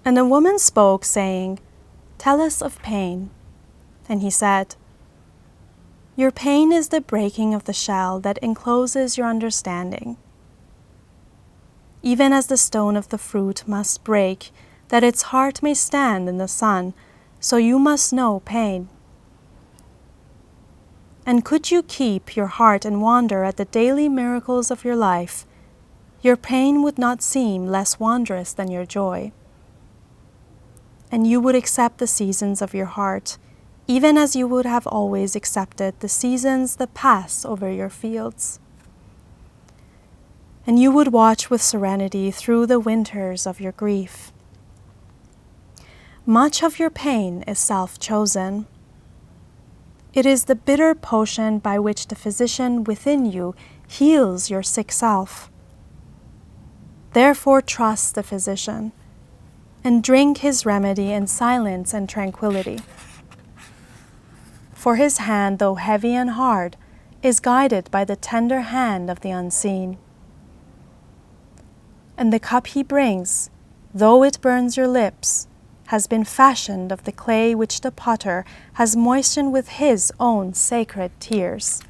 Speaker 1: And the woman spoke, saying, "Tell us of pain." And he said, "Your pain is the breaking of the shell that encloses your understanding. Even as the stone of the fruit must break, that its heart may stand in the sun, so you must know pain. And could you keep your heart and wonder at the daily miracles of your life, your pain would not seem less wondrous than your joy. And you would accept the seasons of your heart, even as you would have always accepted the seasons that pass over your fields." and you would watch with serenity through the winters of your grief. Much of your pain is self-chosen. It is the bitter potion by which the physician within you heals your sick self. Therefore trust the physician, and drink his remedy in silence and tranquility. For his hand, though heavy and hard, is guided by the tender hand of the unseen. And the cup he brings, though it burns your lips, has been fashioned of the clay which the potter has moistened with his own sacred tears.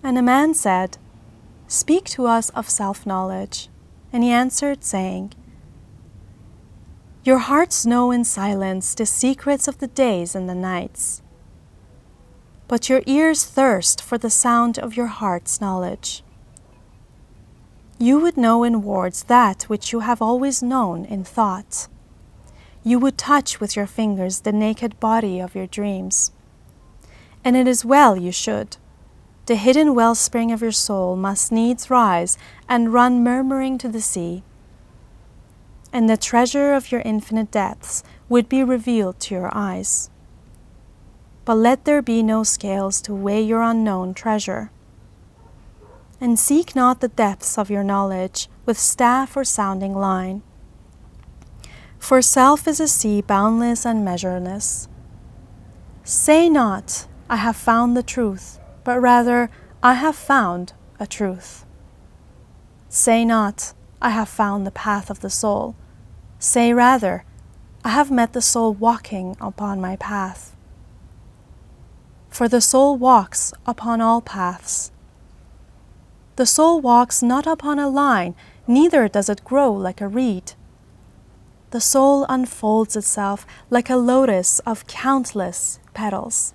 Speaker 1: And a man said, "Speak to us of self-knowledge." And he answered, saying, "Your hearts know in silence the secrets of the days and the nights. But your ears thirst for the sound of your heart's knowledge. You would know in words that which you have always known in thought. You would touch with your fingers the naked body of your dreams. And it is well you should. The hidden wellspring of your soul must needs rise and run murmuring to the sea. And the treasure of your infinite depths would be revealed to your eyes. But let there be no scales to weigh your unknown treasure. And seek not the depths of your knowledge with staff or sounding line. For self is a sea boundless and measureless. Say not, I have found the truth, but rather, I have found a truth. Say not, I have found the path of the soul. Say rather, I have met the soul walking upon my path. For the soul walks upon all paths. The soul walks not upon a line, neither does it grow like a reed. The soul unfolds itself like a lotus of countless petals.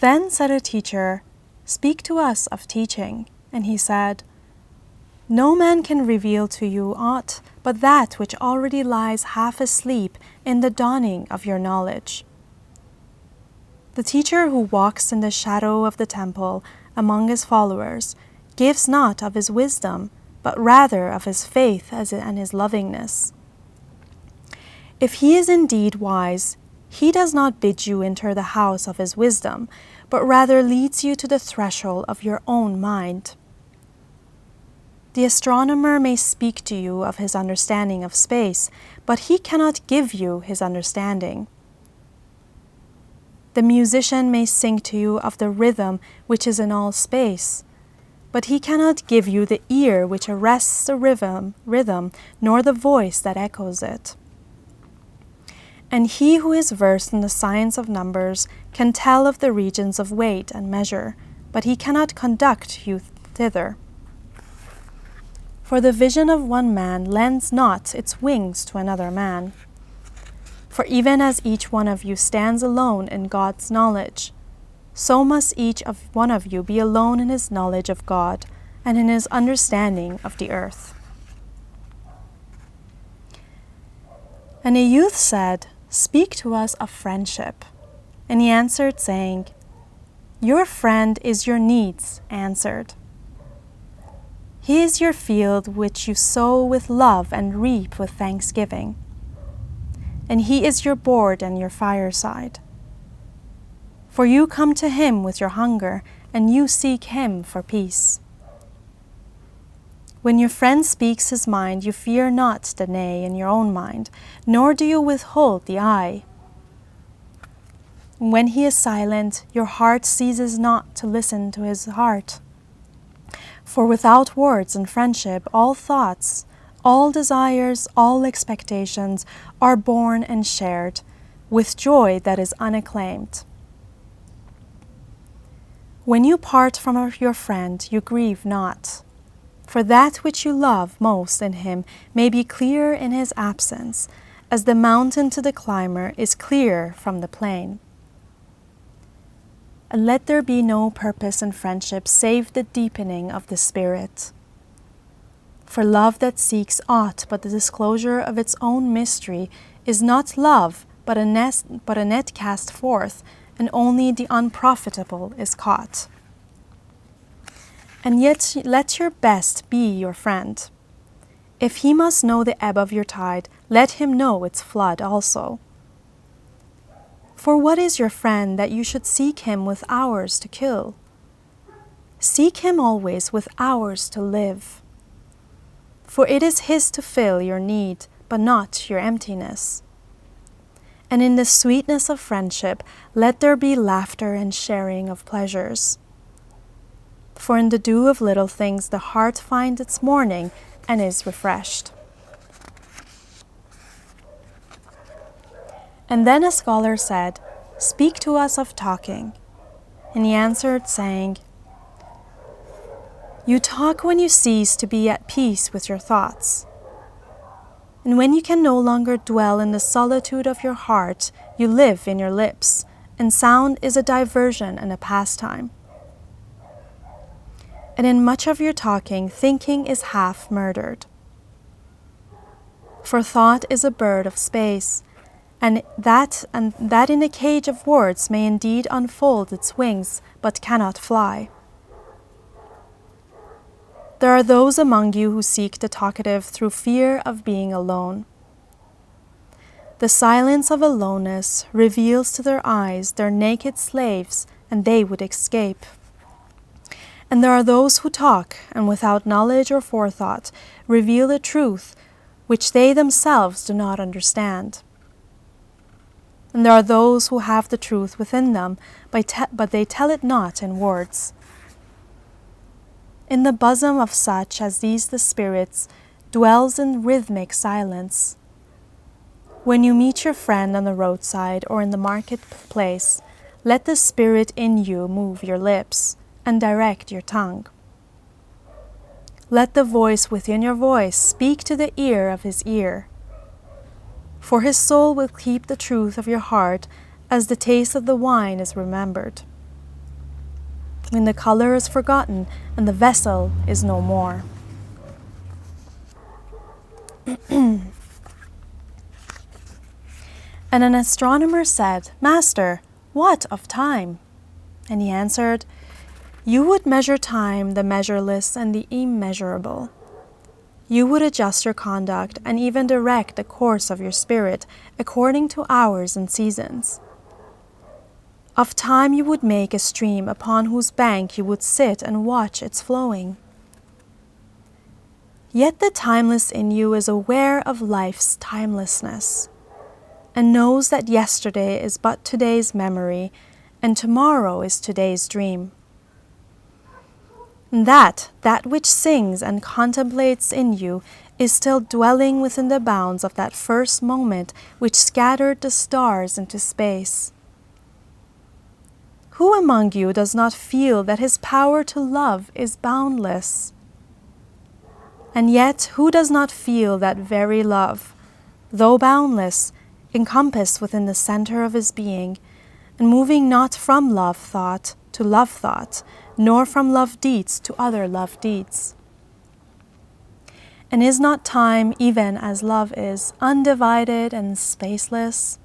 Speaker 1: Then said a teacher, "Speak to us of teaching." And he said, "No man can reveal to you aught but that which already lies half asleep in the dawning of your knowledge. The teacher who walks in the shadow of the temple among his followers gives not of his wisdom, but rather of his faith and his lovingness. If he is indeed wise, he does not bid you enter the house of his wisdom, but rather leads you to the threshold of your own mind. The astronomer may speak to you of his understanding of space, but he cannot give you his understanding. The musician may sing to you of the rhythm which is in all space, but he cannot give you the ear which arrests the rhythm, nor the voice that echoes it. And he who is versed in the science of numbers can tell of the regions of weight and measure, but he cannot conduct you thither. For the vision of one man lends not its wings to another man. For even as each one of you stands alone in God's knowledge, so must each one of you be alone in his knowledge of God and in his understanding of the earth." And a youth said, "Speak to us of friendship." And he answered, saying, "Your friend is your needs answered. He is your field which you sow with love and reap with thanksgiving. And he is your board and your fireside. For you come to him with your hunger, and you seek him for peace. When your friend speaks his mind, you fear not the nay in your own mind, nor do you withhold the aye. When he is silent, your heart ceases not to listen to his heart. For without words and friendship, all thoughts, all desires, all expectations are born and shared with joy that is unacclaimed. When you part from your friend, you grieve not, for that which you love most in him may be clear in his absence, as the mountain to the climber is clear from the plain. And let there be no purpose in friendship save the deepening of the spirit. For love that seeks aught but the disclosure of its own mystery is not love, but a net cast forth, and only the unprofitable is caught. And yet let your best be your friend. If he must know the ebb of your tide, let him know its flood also. For what is your friend that you should seek him with hours to kill? Seek him always with hours to live. For it is his to fill your need, but not your emptiness. And in the sweetness of friendship, let there be laughter and sharing of pleasures. For in the dew of little things the heart finds its morning and is refreshed. And then a scholar said, "Speak to us of talking." And he answered, saying, "You talk when you cease to be at peace with your thoughts. And when you can no longer dwell in the solitude of your heart, you live in your lips, and sound is a diversion and a pastime. And in much of your talking, thinking is half murdered. For thought is a bird of space, and that in a cage of words may indeed unfold its wings, but cannot fly. There are those among you who seek the talkative through fear of being alone. The silence of aloneness reveals to their eyes their naked slaves, and they would escape. And there are those who talk, and without knowledge or forethought, reveal a truth which they themselves do not understand. And there are those who have the truth within them, but they tell it not in words. In the bosom of such as these the Spirit dwells in rhythmic silence. When you meet your friend on the roadside or in the marketplace, let the Spirit in you move your lips and direct your tongue. Let the voice within your voice speak to the ear of his ear. For his soul will keep the truth of your heart as the taste of the wine is remembered, when the color is forgotten and the vessel is no more. And an astronomer said, "Master, what of time?" And he answered, "You would measure time, the measureless and the immeasurable. You would adjust your conduct and even direct the course of your spirit according to hours and seasons. Of time you would make a stream upon whose bank you would sit and watch its flowing. Yet the timeless in you is aware of life's timelessness, and knows that yesterday is but today's memory, and tomorrow is today's dream. And that which sings and contemplates in you is still dwelling within the bounds of that first moment which scattered the stars into space. Who among you does not feel that his power to love is boundless? And yet who does not feel that very love, though boundless, encompassed within the center of his being, and moving not from love thought to love thought, nor from love deeds to other love deeds? And is not time, even as love is, undivided and spaceless?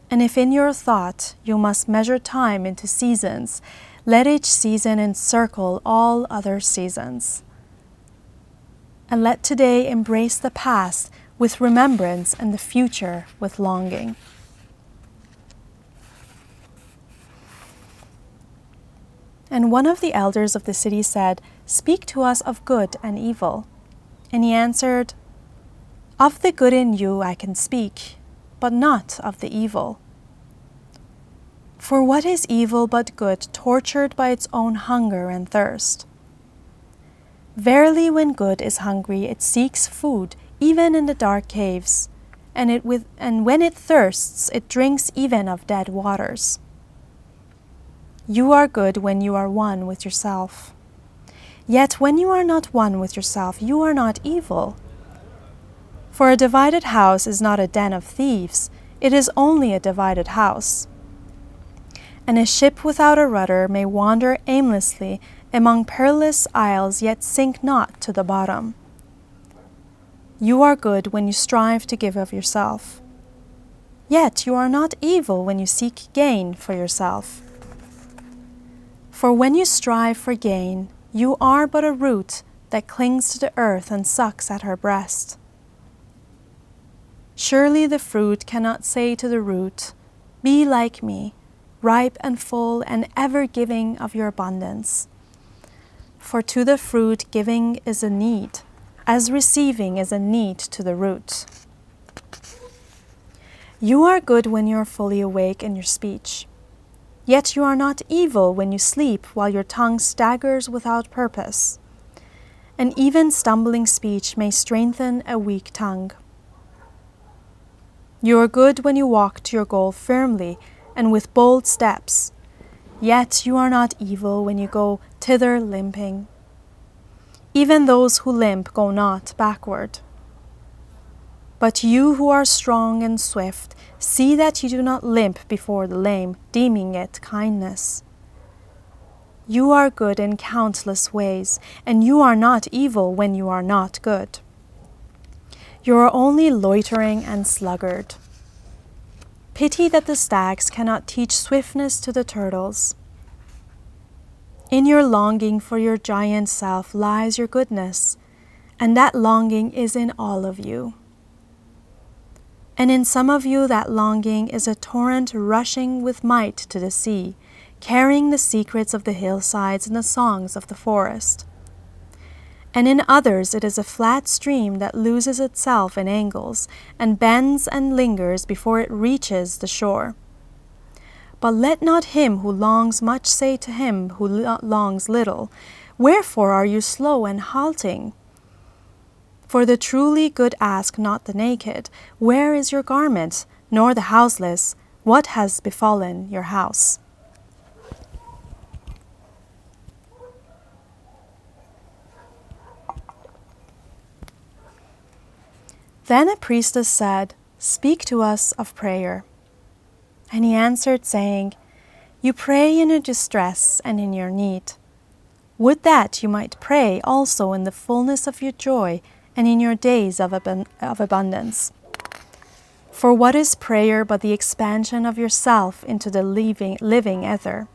Speaker 1: And if in your thought you must measure time into seasons, let each season encircle all other seasons. And let today embrace the past with remembrance and the future with longing." And one of the elders of the city said, "Speak to us of good and evil." And he answered, "Of the good in you I can speak, but not of the evil. For what is evil but good, tortured by its own hunger and thirst? Verily, when good is hungry, it seeks food, even in the dark caves, and when it thirsts, it drinks even of dead waters. You are good when you are one with yourself. Yet when you are not one with yourself, you are not evil. For a divided house is not a den of thieves, it is only a divided house. And a ship without a rudder may wander aimlessly among perilous isles, yet sink not to the bottom. You are good when you strive to give of yourself. Yet you are not evil when you seek gain for yourself. For when you strive for gain, you are but a root that clings to the earth and sucks at her breast. Surely the fruit cannot say to the root, "Be like me, ripe and full and ever giving of your abundance." For to the fruit giving is a need, as receiving is a need to the root. You are good when you are fully awake in your speech. Yet you are not evil when you sleep while your tongue staggers without purpose. And even stumbling speech may strengthen a weak tongue. You are good when you walk to your goal firmly and with bold steps. Yet you are not evil when you go thither limping. Even those who limp go not backward. But you who are strong and swift, see that you do not limp before the lame, deeming it kindness. You are good in countless ways, and you are not evil when you are not good. You are only loitering and sluggard. Pity that the stags cannot teach swiftness to the turtles. In your longing for your giant self lies your goodness, and that longing is in all of you. And in some of you that longing is a torrent rushing with might to the sea, carrying the secrets of the hillsides and the songs of the forest. And in others it is a flat stream that loses itself in angles, and bends and lingers before it reaches the shore. But let not him who longs much say to him who longs little, "Wherefore are you slow and halting?" For the truly good ask not the naked, "Where is your garment?" nor the houseless, "What has befallen your house?" Then a priestess said, "Speak to us of prayer." And he answered, saying, "You pray in your distress and in your need. Would that you might pray also in the fullness of your joy and in your days of abundance. For what is prayer but the expansion of yourself into the living ether?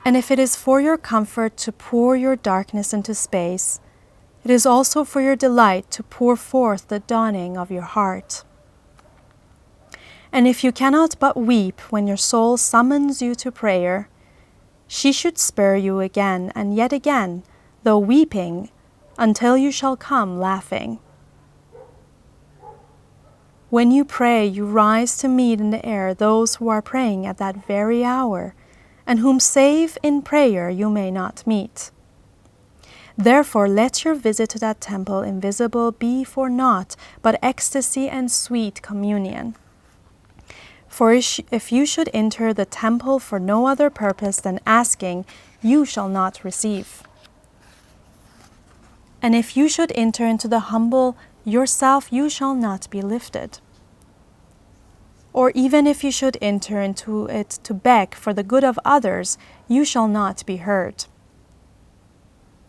Speaker 1: And if it is for your comfort to pour your darkness into space, it is also for your delight to pour forth the dawning of your heart. And if you cannot but weep when your soul summons you to prayer, she should spur you again and yet again, though weeping, until you shall come laughing. When you pray, you rise to meet in the air those who are praying at that very hour, and whom save in prayer you may not meet. Therefore let your visit to that temple invisible be for naught but ecstasy and sweet communion. For if you should enter the temple for no other purpose than asking, you shall not receive. And if you should enter into the humble yourself, you shall not be lifted. Or even if you should enter into it to beg for the good of others, you shall not be heard.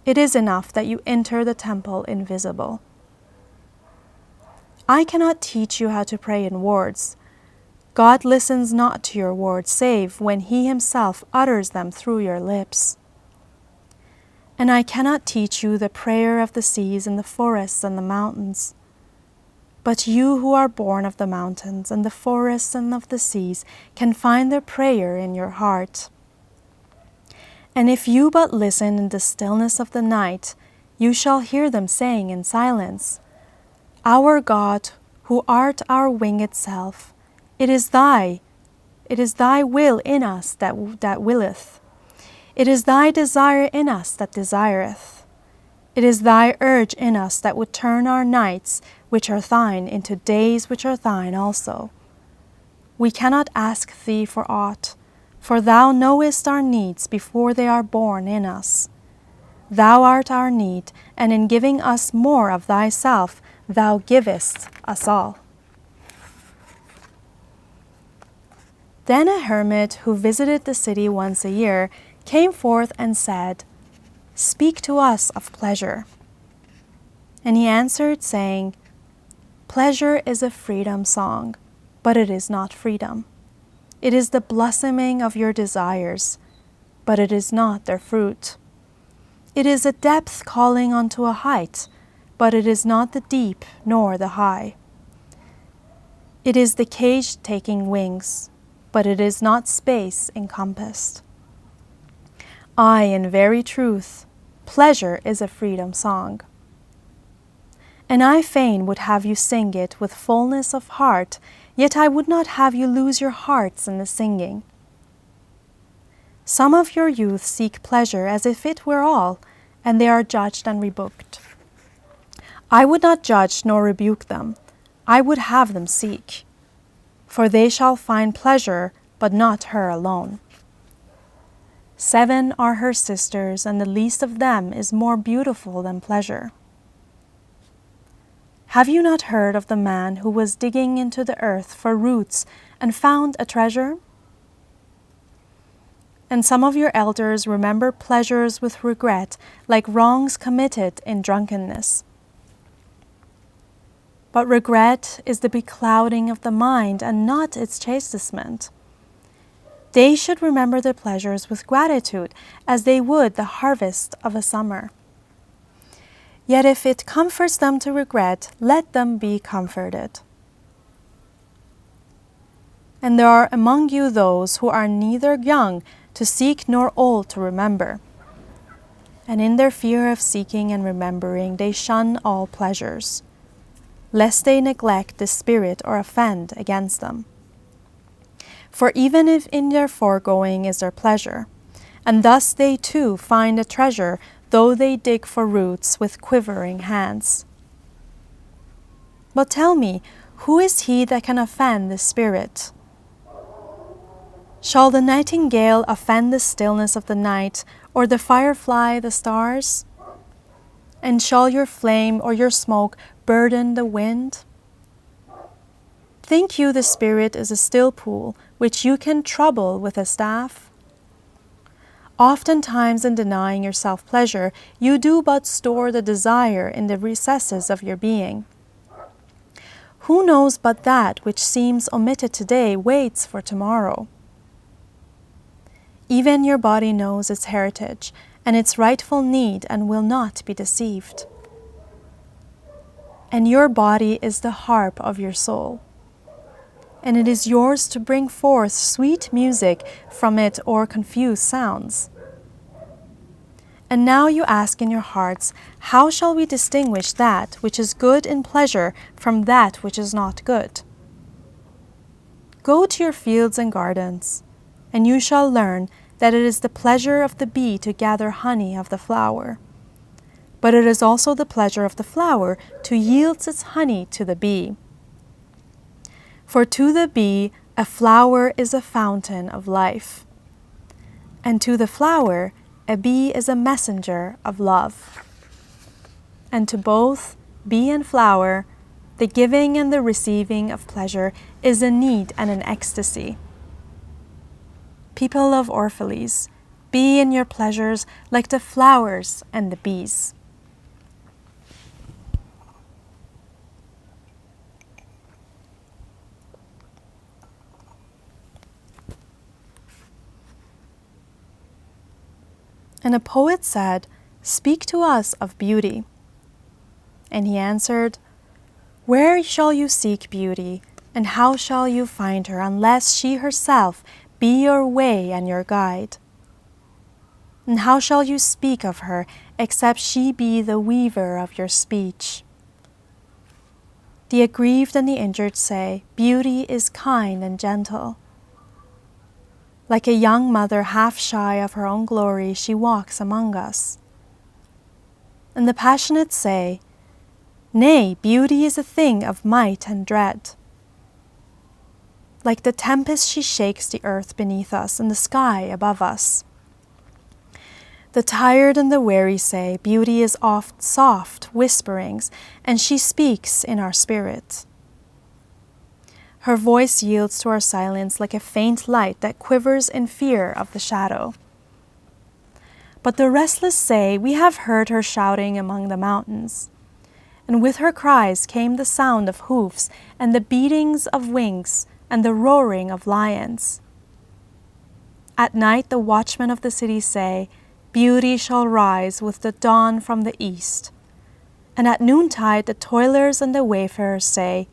Speaker 1: It is enough that you enter the temple invisible. I cannot teach you how to pray in words. God listens not to your words, save when He Himself utters them through your lips. And I cannot teach you the prayer of the seas and the forests and the mountains. But you who are born of the mountains and the forests and of the seas can find their prayer in your heart. And if you but listen in the stillness of the night, you shall hear them saying in silence, "Our God, who art our winged self, it is thy will in us that willeth. It is thy desire in us that desireth. It is thy urge in us that would turn our nights, which are thine, into days which are thine also. We cannot ask thee for aught, for thou knowest our needs before they are born in us. Thou art our need, and in giving us more of thyself, thou givest us all." Then a hermit who visited the city once a year came forth and said, "Speak to us of pleasure." And he answered, saying, "Pleasure is a freedom song. but it is not freedom. It is the blossoming of your desires, but it is not their fruit. It is a depth calling unto a height, but it is not the deep nor the high. It is the cage taking wings, but it is not space encompassed. Aye, in very truth, pleasure is a freedom song. And I fain would have you sing it with fullness of heart, yet I would not have you lose your hearts in the singing. Some of your youth seek pleasure as if it were all, and they are judged and rebuked. I would not judge nor rebuke them, I would have them seek. For they shall find pleasure, but not her alone. 7 are her sisters, and the least of them is more beautiful than pleasure. Have you not heard of the man who was digging into the earth for roots and found a treasure? And some of your elders remember pleasures with regret, like wrongs committed in drunkenness. But regret is the beclouding of the mind and not its chastisement. They should remember their pleasures with gratitude, as they would the harvest of a summer. Yet if it comforts them to regret, let them be comforted. And there are among you those who are neither young to seek nor old to remember. And in their fear of seeking and remembering, they shun all pleasures, lest they neglect the Spirit or offend against them. For even if in their foregoing is their pleasure, and thus they too find a treasure, though they dig for roots with quivering hands. But tell me, who is he that can offend the Spirit? Shall the nightingale offend the stillness of the night, or the firefly the stars? And shall your flame or your smoke burden the wind? Think you the Spirit is a still pool, which you can trouble with a staff? Oftentimes in denying yourself pleasure, you do but store the desire in the recesses of your being. Who knows but that which seems omitted today waits for tomorrow? Even your body knows its heritage and its rightful need and will not be deceived. And your body is the harp of your soul, and it is yours to bring forth sweet music from it or confuse sounds. And now you ask in your hearts, how shall we distinguish that which is good in pleasure from that which is not good? Go to your fields and gardens, and you shall learn that it is the pleasure of the bee to gather honey of the flower. But it is also the pleasure of the flower to yield its honey to the bee. For to the bee a flower is a fountain of life, and to the flower a bee is a messenger of love. And to both bee and flower, the giving and the receiving of pleasure is a need and an ecstasy. People of Orphalese, be in your pleasures like the flowers and the bees. And a poet said, "Speak to us of beauty." And he answered, "Where shall you seek beauty, and how shall you find her, unless she herself be your way and your guide? And how shall you speak of her, except she be the weaver of your speech?" The aggrieved and the injured say, "Beauty is kind and gentle." Like a young mother half shy of her own glory, she walks among us. And the passionate say, "Nay, beauty is a thing of might and dread." Like the tempest she shakes the earth beneath us and the sky above us. The tired and the weary say, "Beauty is oft soft whisperings, and she speaks in our spirit." Her voice yields to our silence like a faint light that quivers in fear of the shadow. But the restless say, "We have heard her shouting among the mountains." And with her cries came the sound of hoofs and the beatings of wings, and the roaring of lions. At night the watchmen of the city say, Beauty shall rise with the dawn from the east. And at noontide the toilers and the wayfarers say,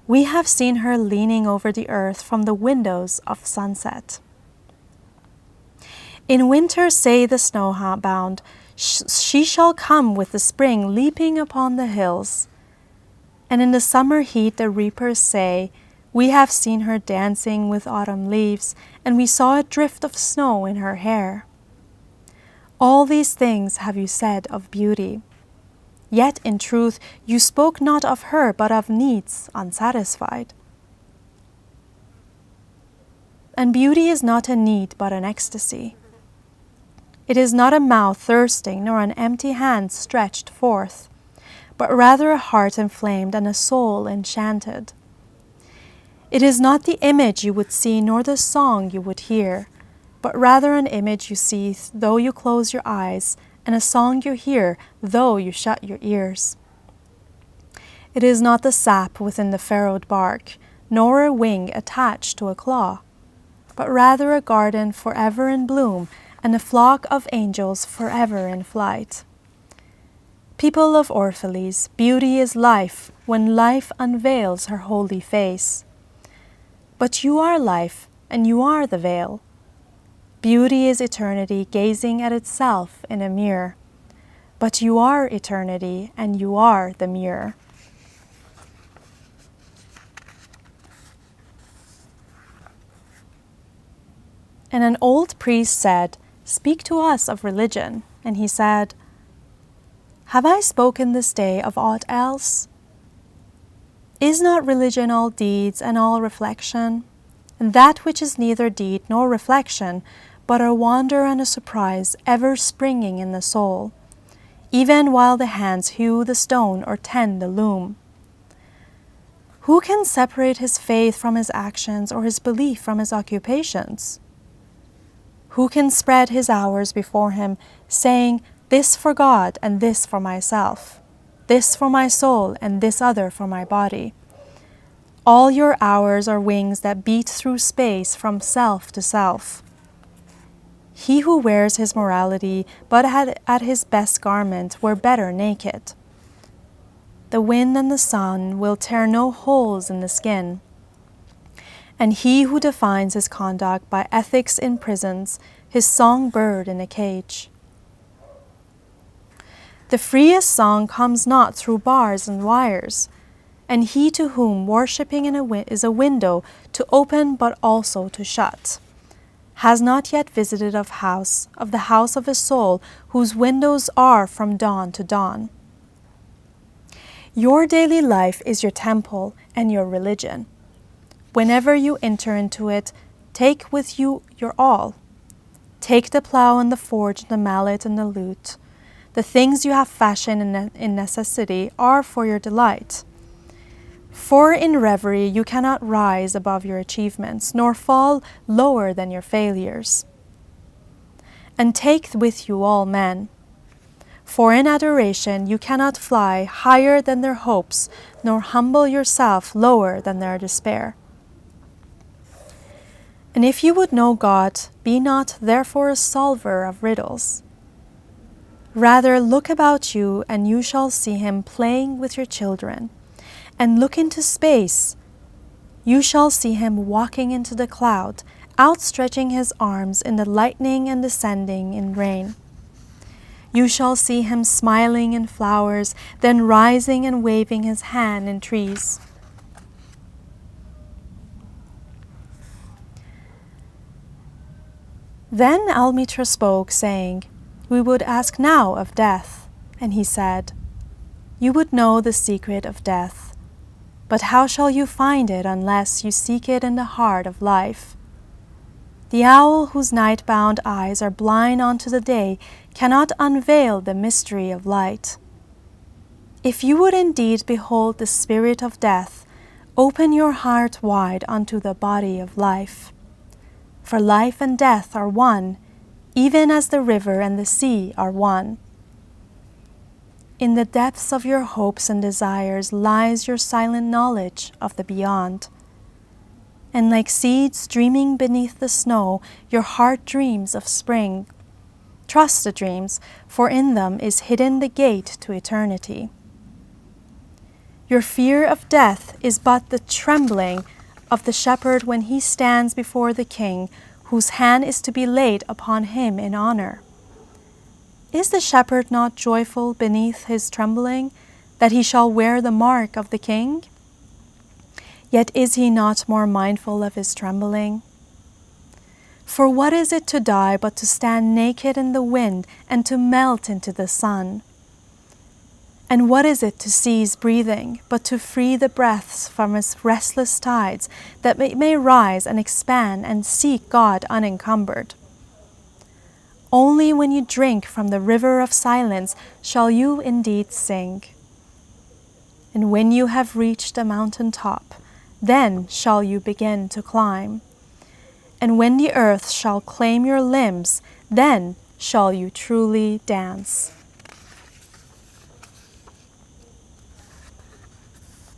Speaker 1: We have seen her leaning over the earth from the windows of sunset. In winter say the snowbound, She shall come with the spring leaping upon the hills. And in the summer heat the reapers say, We have seen her dancing with autumn leaves, and we saw a drift of snow in her hair. All these things have you said of beauty. Yet in truth you spoke not of her, but of needs unsatisfied. And beauty is not a need, but an ecstasy. It is not a mouth thirsting, nor an empty hand stretched forth, but rather a heart inflamed and a soul enchanted. It is not the image you would see, nor the song you would hear, but rather an image you see though you close your eyes, and a song you hear though you shut your ears. It is not the sap within the furrowed bark, nor a wing attached to a claw, but rather a garden forever in bloom, and a flock of angels forever in flight. People of Orphalese, beauty is life when life unveils her holy face. But you are life, and you are the veil. Beauty is eternity gazing at itself in a mirror. But you are eternity, and you are the mirror. And an old priest said, Speak to us of religion. And he said, Have I spoken this day of aught else? Is not religion all deeds and all reflection? And that which is neither deed nor reflection, but a wonder and a surprise ever springing in the soul, even while the hands hew the stone or tend the loom. Who can separate his faith from his actions, or his belief from his occupations? Who can spread his hours before him, saying, This for God, and this for myself, this for my soul, and this other for my body? All your hours are wings that beat through space from self to self. He who wears his morality, but at his best garment, were better naked. The wind and the sun will tear no holes in the skin. And he who defines his conduct by ethics imprisons his songbird in a cage. The freest song comes not through bars and wires, and he to whom worshipping is a window to open but also to shut, has not yet visited the house of his soul, whose windows are from dawn to dawn. Your daily life is your temple and your religion. Whenever you enter into it, take with you your all. Take the plough and the forge, the mallet and the lute. The things you have fashioned in necessity are for your delight. For in reverie you cannot rise above your achievements, nor fall lower than your failures. And take with you all men. For in adoration you cannot fly higher than their hopes, nor humble yourself lower than their despair. And if you would know God, be not therefore a solver of riddles. Rather look about you, and you shall see him playing with your children. And look into space. You shall see him walking into the cloud, outstretching his arms in the lightning and descending in rain. You shall see him smiling in flowers, then rising and waving his hand in trees. Then Almitra spoke, saying, We would ask now of death. And he said, You would know the secret of death, but how shall you find it unless you seek it in the heart of life? The owl whose night-bound eyes are blind unto the day cannot unveil the mystery of light. If you would indeed behold the spirit of death, open your heart wide unto the body of life. For life and death are one, even as the river and the sea are one. In the depths of your hopes and desires lies your silent knowledge of the beyond. and like seeds dreaming beneath the snow, your heart dreams of spring. Trust the dreams, for in them is hidden the gate to eternity. Your fear of death is but the trembling of the shepherd when he stands before the king, whose hand is to be laid upon him in honor. Is the shepherd not joyful beneath his trembling, that he shall wear the mark of the king? Yet is he not more mindful of his trembling? For what is it to die but to stand naked in the wind and to melt into the sun? And what is it to cease breathing but to free the breaths from its restless tides, that it may rise and expand and seek God unencumbered? Only when you drink from the river of silence shall you indeed sing. And when you have reached the mountain top, then shall you begin to climb. And when the earth shall claim your limbs, then shall you truly dance.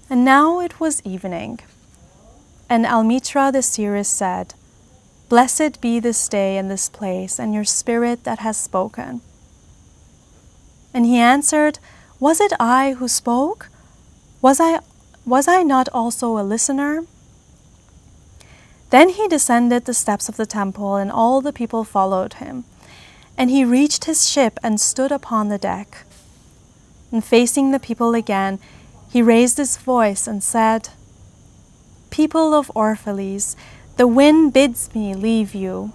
Speaker 1: And now it was evening, and Almitra the seeress said, Blessed be this day and this place, and your spirit that has spoken. And he answered, Was it I who spoke? Was I not also a listener? Then he descended the steps of the temple, and all the people followed him. And he reached his ship and stood upon the deck. And facing the people again, he raised his voice and said, People of Orphalese, the wind bids me leave you.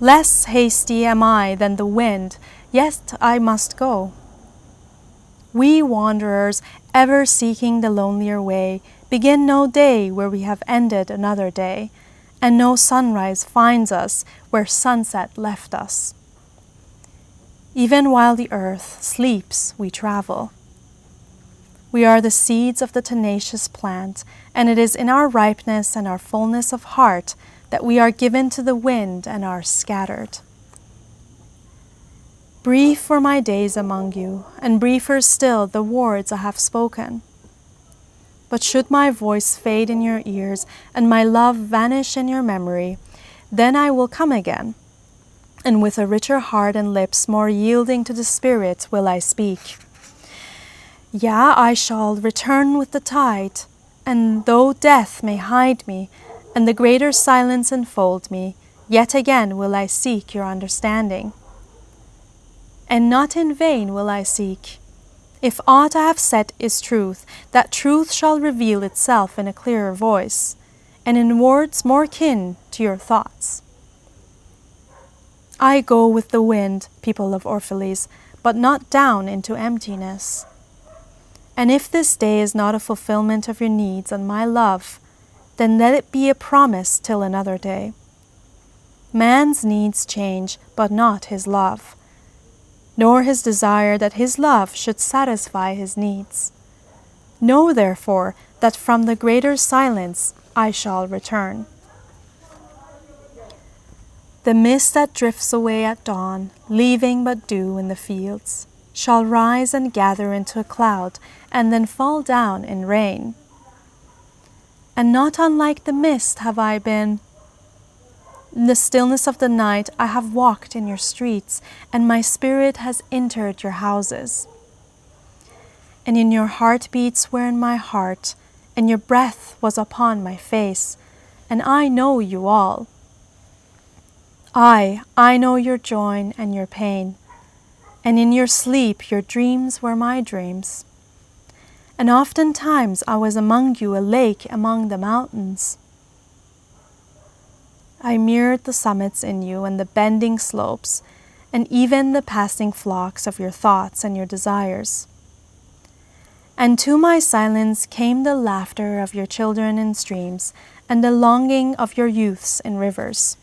Speaker 1: Less hasty am I than the wind, yet I must go. We wanderers, ever seeking the lonelier way, begin no day where we have ended another day, and no sunrise finds us where sunset left us. Even while the earth sleeps, we travel. We are the seeds of the tenacious plant, and it is in our ripeness and our fullness of heart that we are given to the wind and are scattered. Brief were my days among you, and briefer still the words I have spoken. But should my voice fade in your ears, and my love vanish in your memory, then I will come again, and with a richer heart and lips more yielding to the Spirit will I speak. Yeah, I shall return with the tide, and though death may hide me, and the greater silence enfold me, yet again will I seek your understanding. And not in vain will I seek. If aught I have said is truth, that truth shall reveal itself in a clearer voice, and in words more kin to your thoughts. I go with the wind, people of Orphalese, but not down into emptiness. And if this day is not a fulfillment of your needs and my love, then let it be a promise till another day. Man's needs change, but not his love, nor his desire that his love should satisfy his needs. Know therefore that from the greater silence I shall return. The mist that drifts away at dawn, leaving but dew in the fields, shall rise and gather into a cloud, and then fall down in rain. And not unlike the mist have I been. In the stillness of the night I have walked in your streets, and my spirit has entered your houses. And in your heartbeats were in my heart, and your breath was upon my face, and I know you all. I know your joy and your pain, and in your sleep your dreams were my dreams. And oftentimes I was among you a lake among the mountains. I mirrored the summits in you and the bending slopes, and even the passing flocks of your thoughts and your desires. And to my silence came the laughter of your children in streams, and the longing of your youths in rivers.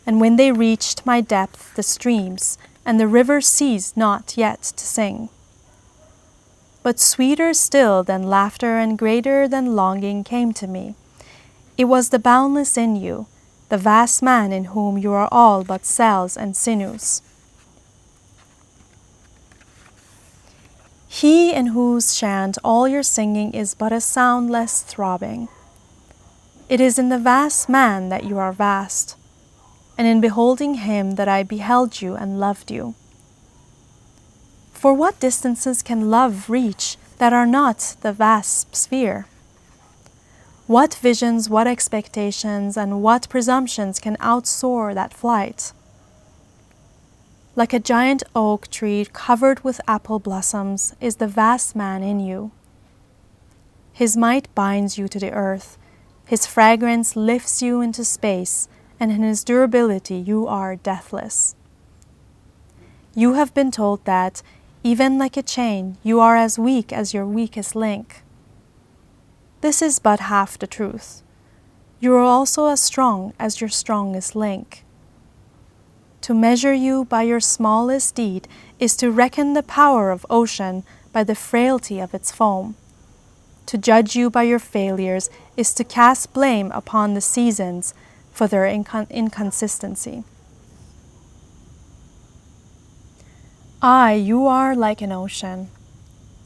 Speaker 1: And when they reached my depth, the streams, and the river ceased not yet to sing. But sweeter still than laughter and greater than longing came to me. It was the boundless in you, the vast man in whom you are all but cells and sinews. He in whose chant all your singing is but a soundless throbbing. It is in the vast man that you are vast, and in beholding him that I beheld you and loved you. For what distances can love reach that are not the vast sphere? What visions, what expectations, and what presumptions can outsoar that flight? Like a giant oak tree covered with apple blossoms is the vast man in you. His might binds you to the earth, his fragrance lifts you into space, and in his durability you are deathless. You have been told that, even like a chain, you are as weak as your weakest link. This is but half the truth. You are also as strong as your strongest link. To measure you by your smallest deed is to reckon the power of ocean by the frailty of its foam. To judge you by your failures is to cast blame upon the seasons for their inconsistency. You are like an ocean,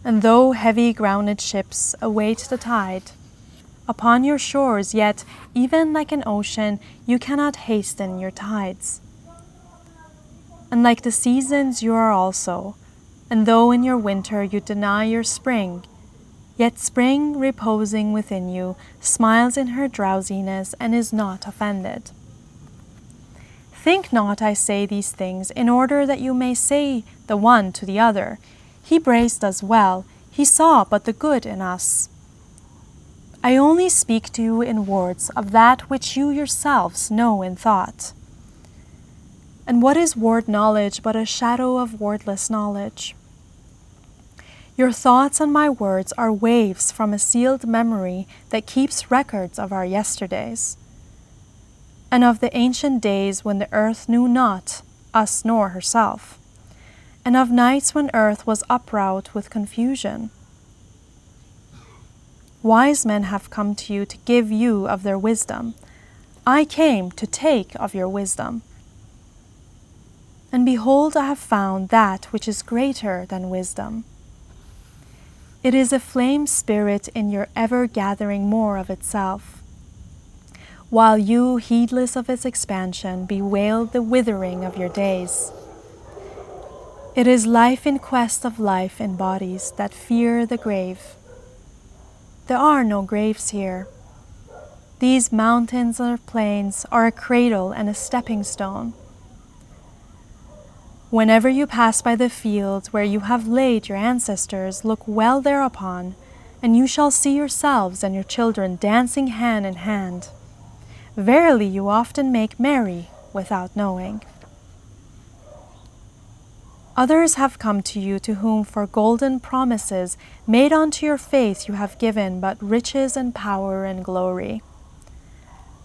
Speaker 1: and though heavy grounded ships await the tide, upon your shores, yet even like an ocean, you cannot hasten your tides. And like the seasons you are also, and though in your winter you deny your spring, yet spring reposing within you smiles in her drowsiness and is not offended. Think not I say these things in order that you may say the one to the other, He braced us well, he saw but the good in us. I only speak to you in words of that which you yourselves know in thought. And what is word knowledge but a shadow of wordless knowledge? Your thoughts and my words are waves from a sealed memory that keeps records of our yesterdays, and of the ancient days when the earth knew not us nor herself, and of nights when earth was uprout with confusion. Wise men have come to you to give you of their wisdom. I came to take of your wisdom. And behold, I have found that which is greater than wisdom. It is a flame spirit in your ever gathering more of itself, while you, heedless of its expansion, bewail the withering of your days. It is life in quest of life in bodies that fear the grave. There are no graves here. These mountains or plains are a cradle and a stepping stone. Whenever you pass by the fields where you have laid your ancestors, look well thereupon, and you shall see yourselves and your children dancing hand in hand. Verily, you often make merry without knowing. Others have come to you to whom for golden promises made unto your faith you have given but riches and power and glory.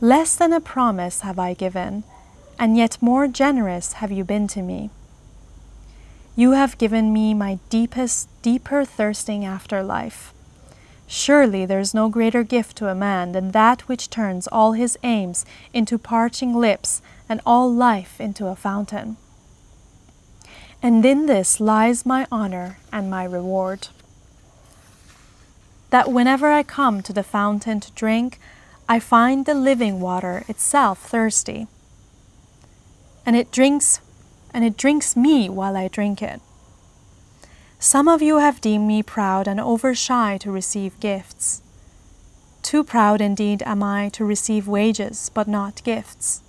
Speaker 1: Less than a promise have I given, and yet more generous have you been to me. You have given me my deeper thirsting after life. Surely there is no greater gift to a man than that which turns all his aims into parching lips and all life into a fountain. And in this lies my honor and my reward. That whenever I come to the fountain to drink, I find the living water itself thirsty. And it drinks me while I drink it. Some of you have deemed me proud and over-shy to receive gifts. Too proud indeed am I to receive wages, but not gifts.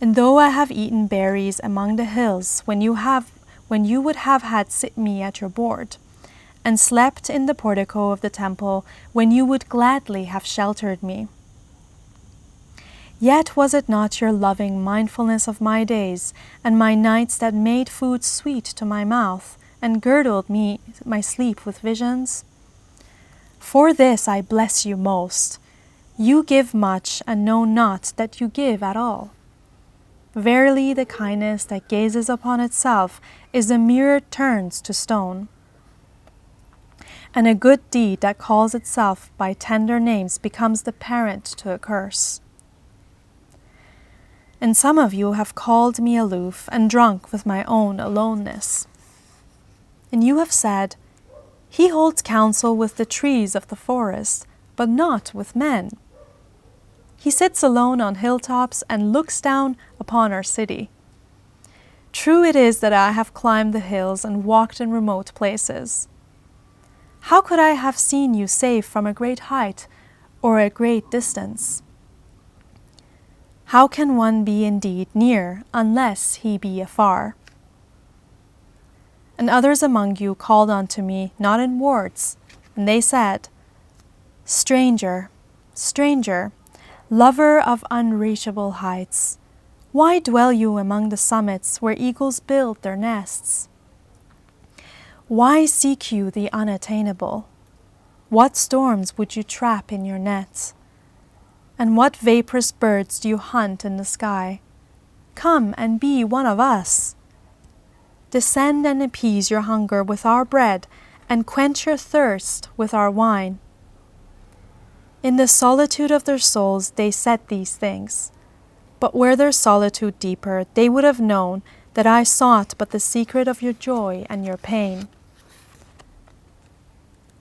Speaker 1: And though I have eaten berries among the hills, when you would have had me at your board, and slept in the portico of the temple, when you would gladly have sheltered me. Yet was it not your loving mindfulness of my days and my nights that made food sweet to my mouth and girdled me my sleep with visions? For this I bless you most. You give much and know not that you give at all. Verily, the kindness that gazes upon itself is a mirror turned to stone. And a good deed that calls itself by tender names becomes the parent to a curse. And some of you have called me aloof and drunk with my own aloneness. And you have said, He holds counsel with the trees of the forest, but not with men. He sits alone on hilltops and looks down upon our city. True it is that I have climbed the hills and walked in remote places. How could I have seen you safe from a great height or a great distance? How can one be indeed near unless he be afar? And others among you called unto me, not in words, and they said, Stranger, stranger, lover of unreachable heights, why dwell you among the summits where eagles build their nests? Why seek you the unattainable? What storms would you trap in your nets? And what vaporous birds do you hunt in the sky? Come and be one of us. Descend and appease your hunger with our bread, and quench your thirst with our wine. In the solitude of their souls they said these things, but were their solitude deeper, they would have known that I sought but the secret of your joy and your pain.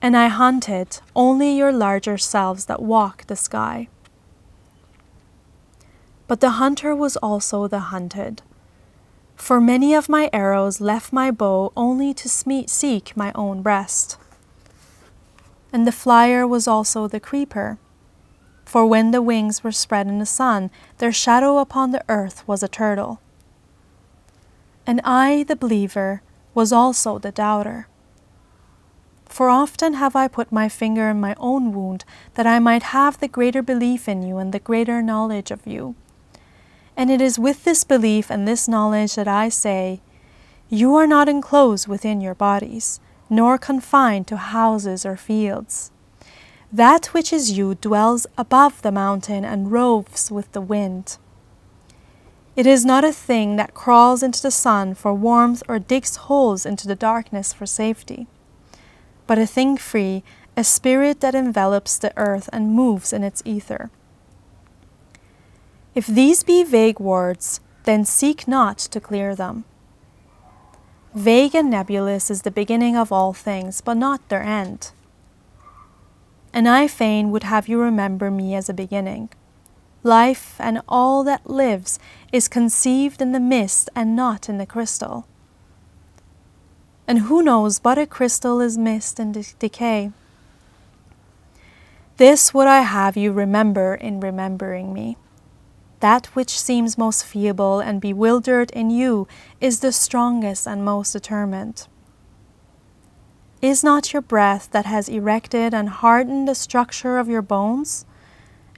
Speaker 1: And I hunted only your larger selves that walk the sky. But the hunter was also the hunted. For many of my arrows left my bow only to seek my own breast. And the flyer was also the creeper. For when the wings were spread in the sun, their shadow upon the earth was a turtle. And I, the believer, was also the doubter. For often have I put my finger in my own wound, that I might have the greater belief in you and the greater knowledge of you. And it is with this belief and this knowledge that I say, you are not enclosed within your bodies, nor confined to houses or fields. That which is you dwells above the mountain and roves with the wind. It is not a thing that crawls into the sun for warmth or digs holes into the darkness for safety, but a thing free, a spirit that envelops the earth and moves in its ether. If these be vague words, then seek not to clear them. Vague and nebulous is the beginning of all things, but not their end. And I fain would have you remember me as a beginning. Life and all that lives is conceived in the mist and not in the crystal. And who knows but a crystal is mist and decay? This would I have you remember in remembering me. That which seems most feeble and bewildered in you is the strongest and most determined. Is not your breath that has erected and hardened the structure of your bones?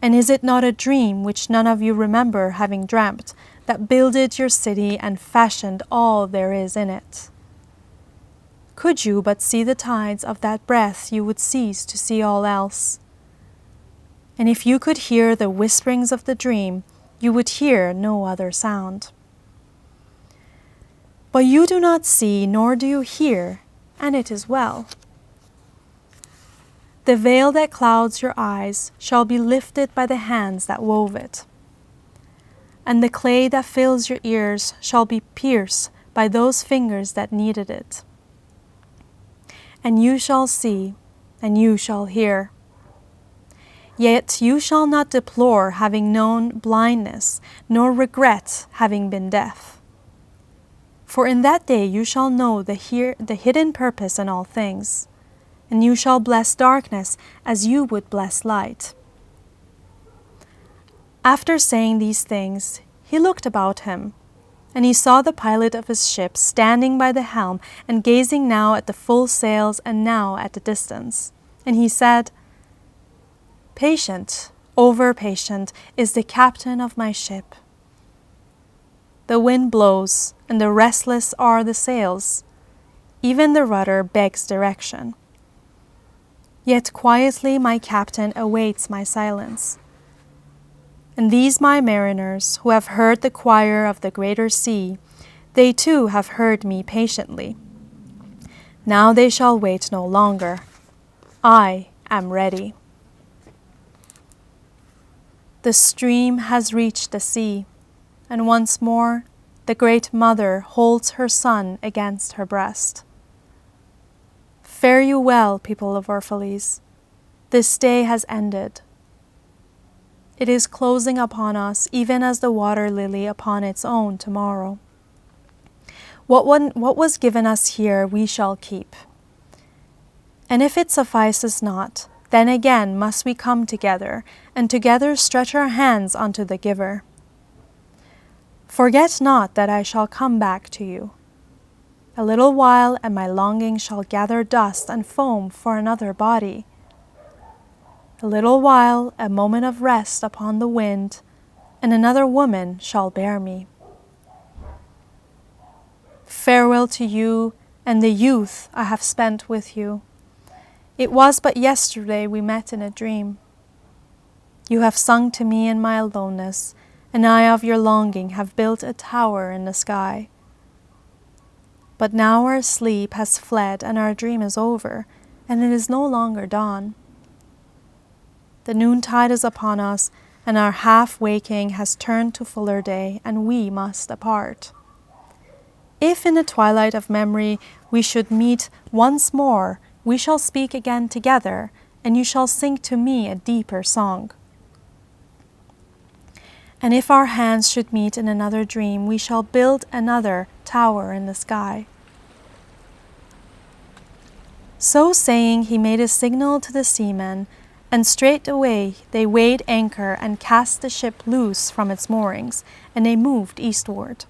Speaker 1: And is it not a dream which none of you remember having dreamt, that builded your city and fashioned all there is in it? Could you but see the tides of that breath, you would cease to see all else. And if you could hear the whisperings of the dream, you would hear no other sound. But you do not see, nor do you hear, and it is well. The veil that clouds your eyes shall be lifted by the hands that wove it, and the clay that fills your ears shall be pierced by those fingers that kneaded it. And you shall see, and you shall hear. Yet you shall not deplore having known blindness, nor regret having been deaf. For in that day you shall know the hidden purpose in all things, and you shall bless darkness as you would bless light. After saying these things, he looked about him, and he saw the pilot of his ship standing by the helm and gazing now at the full sails and now at the distance. And he said, Patient, over patient, is the captain of my ship. The wind blows, and the restless are the sails. Even the rudder begs direction. Yet quietly my captain awaits my silence. And these my mariners, who have heard the choir of the greater sea, they too have heard me patiently. Now they shall wait no longer. I am ready. The stream has reached the sea, and once more the great mother holds her son against her breast. Fare you well, people of Orphalese. This day has ended. It is closing upon us, even as the water lily upon its own tomorrow. What was given us here we shall keep. And if it suffices not, then again must we come together, and together stretch our hands unto the giver. Forget not that I shall come back to you. A little while, and my longing shall gather dust and foam for another body. A little while, a moment of rest upon the wind, and another woman shall bear me. Farewell to you and the youth I have spent with you. It was but yesterday we met in a dream. You have sung to me in my aloneness, and I of your longing have built a tower in the sky. But now our sleep has fled and our dream is over, and it is no longer dawn. The noontide is upon us, and our half-waking has turned to fuller day, and we must depart. If in the twilight of memory we should meet once more, we shall speak again together, and you shall sing to me a deeper song. And if our hands should meet in another dream, we shall build another tower in the sky. So saying, he made a signal to the seamen, and straightway they weighed anchor and cast the ship loose from its moorings, and they moved eastward.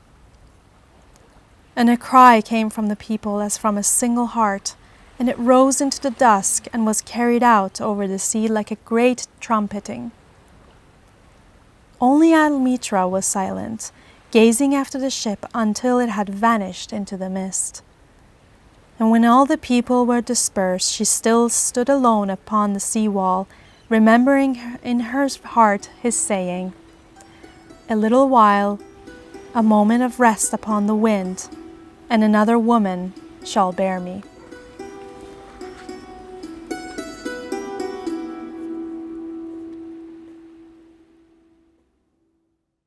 Speaker 1: And a cry came from the people as from a single heart, and it rose into the dusk and was carried out over the sea like a great trumpeting. Only Almitra was silent, gazing after the ship until it had vanished into the mist. And when all the people were dispersed, she still stood alone upon the sea wall, remembering in her heart his saying, "A little while, a moment of rest upon the wind, and another woman shall bear me."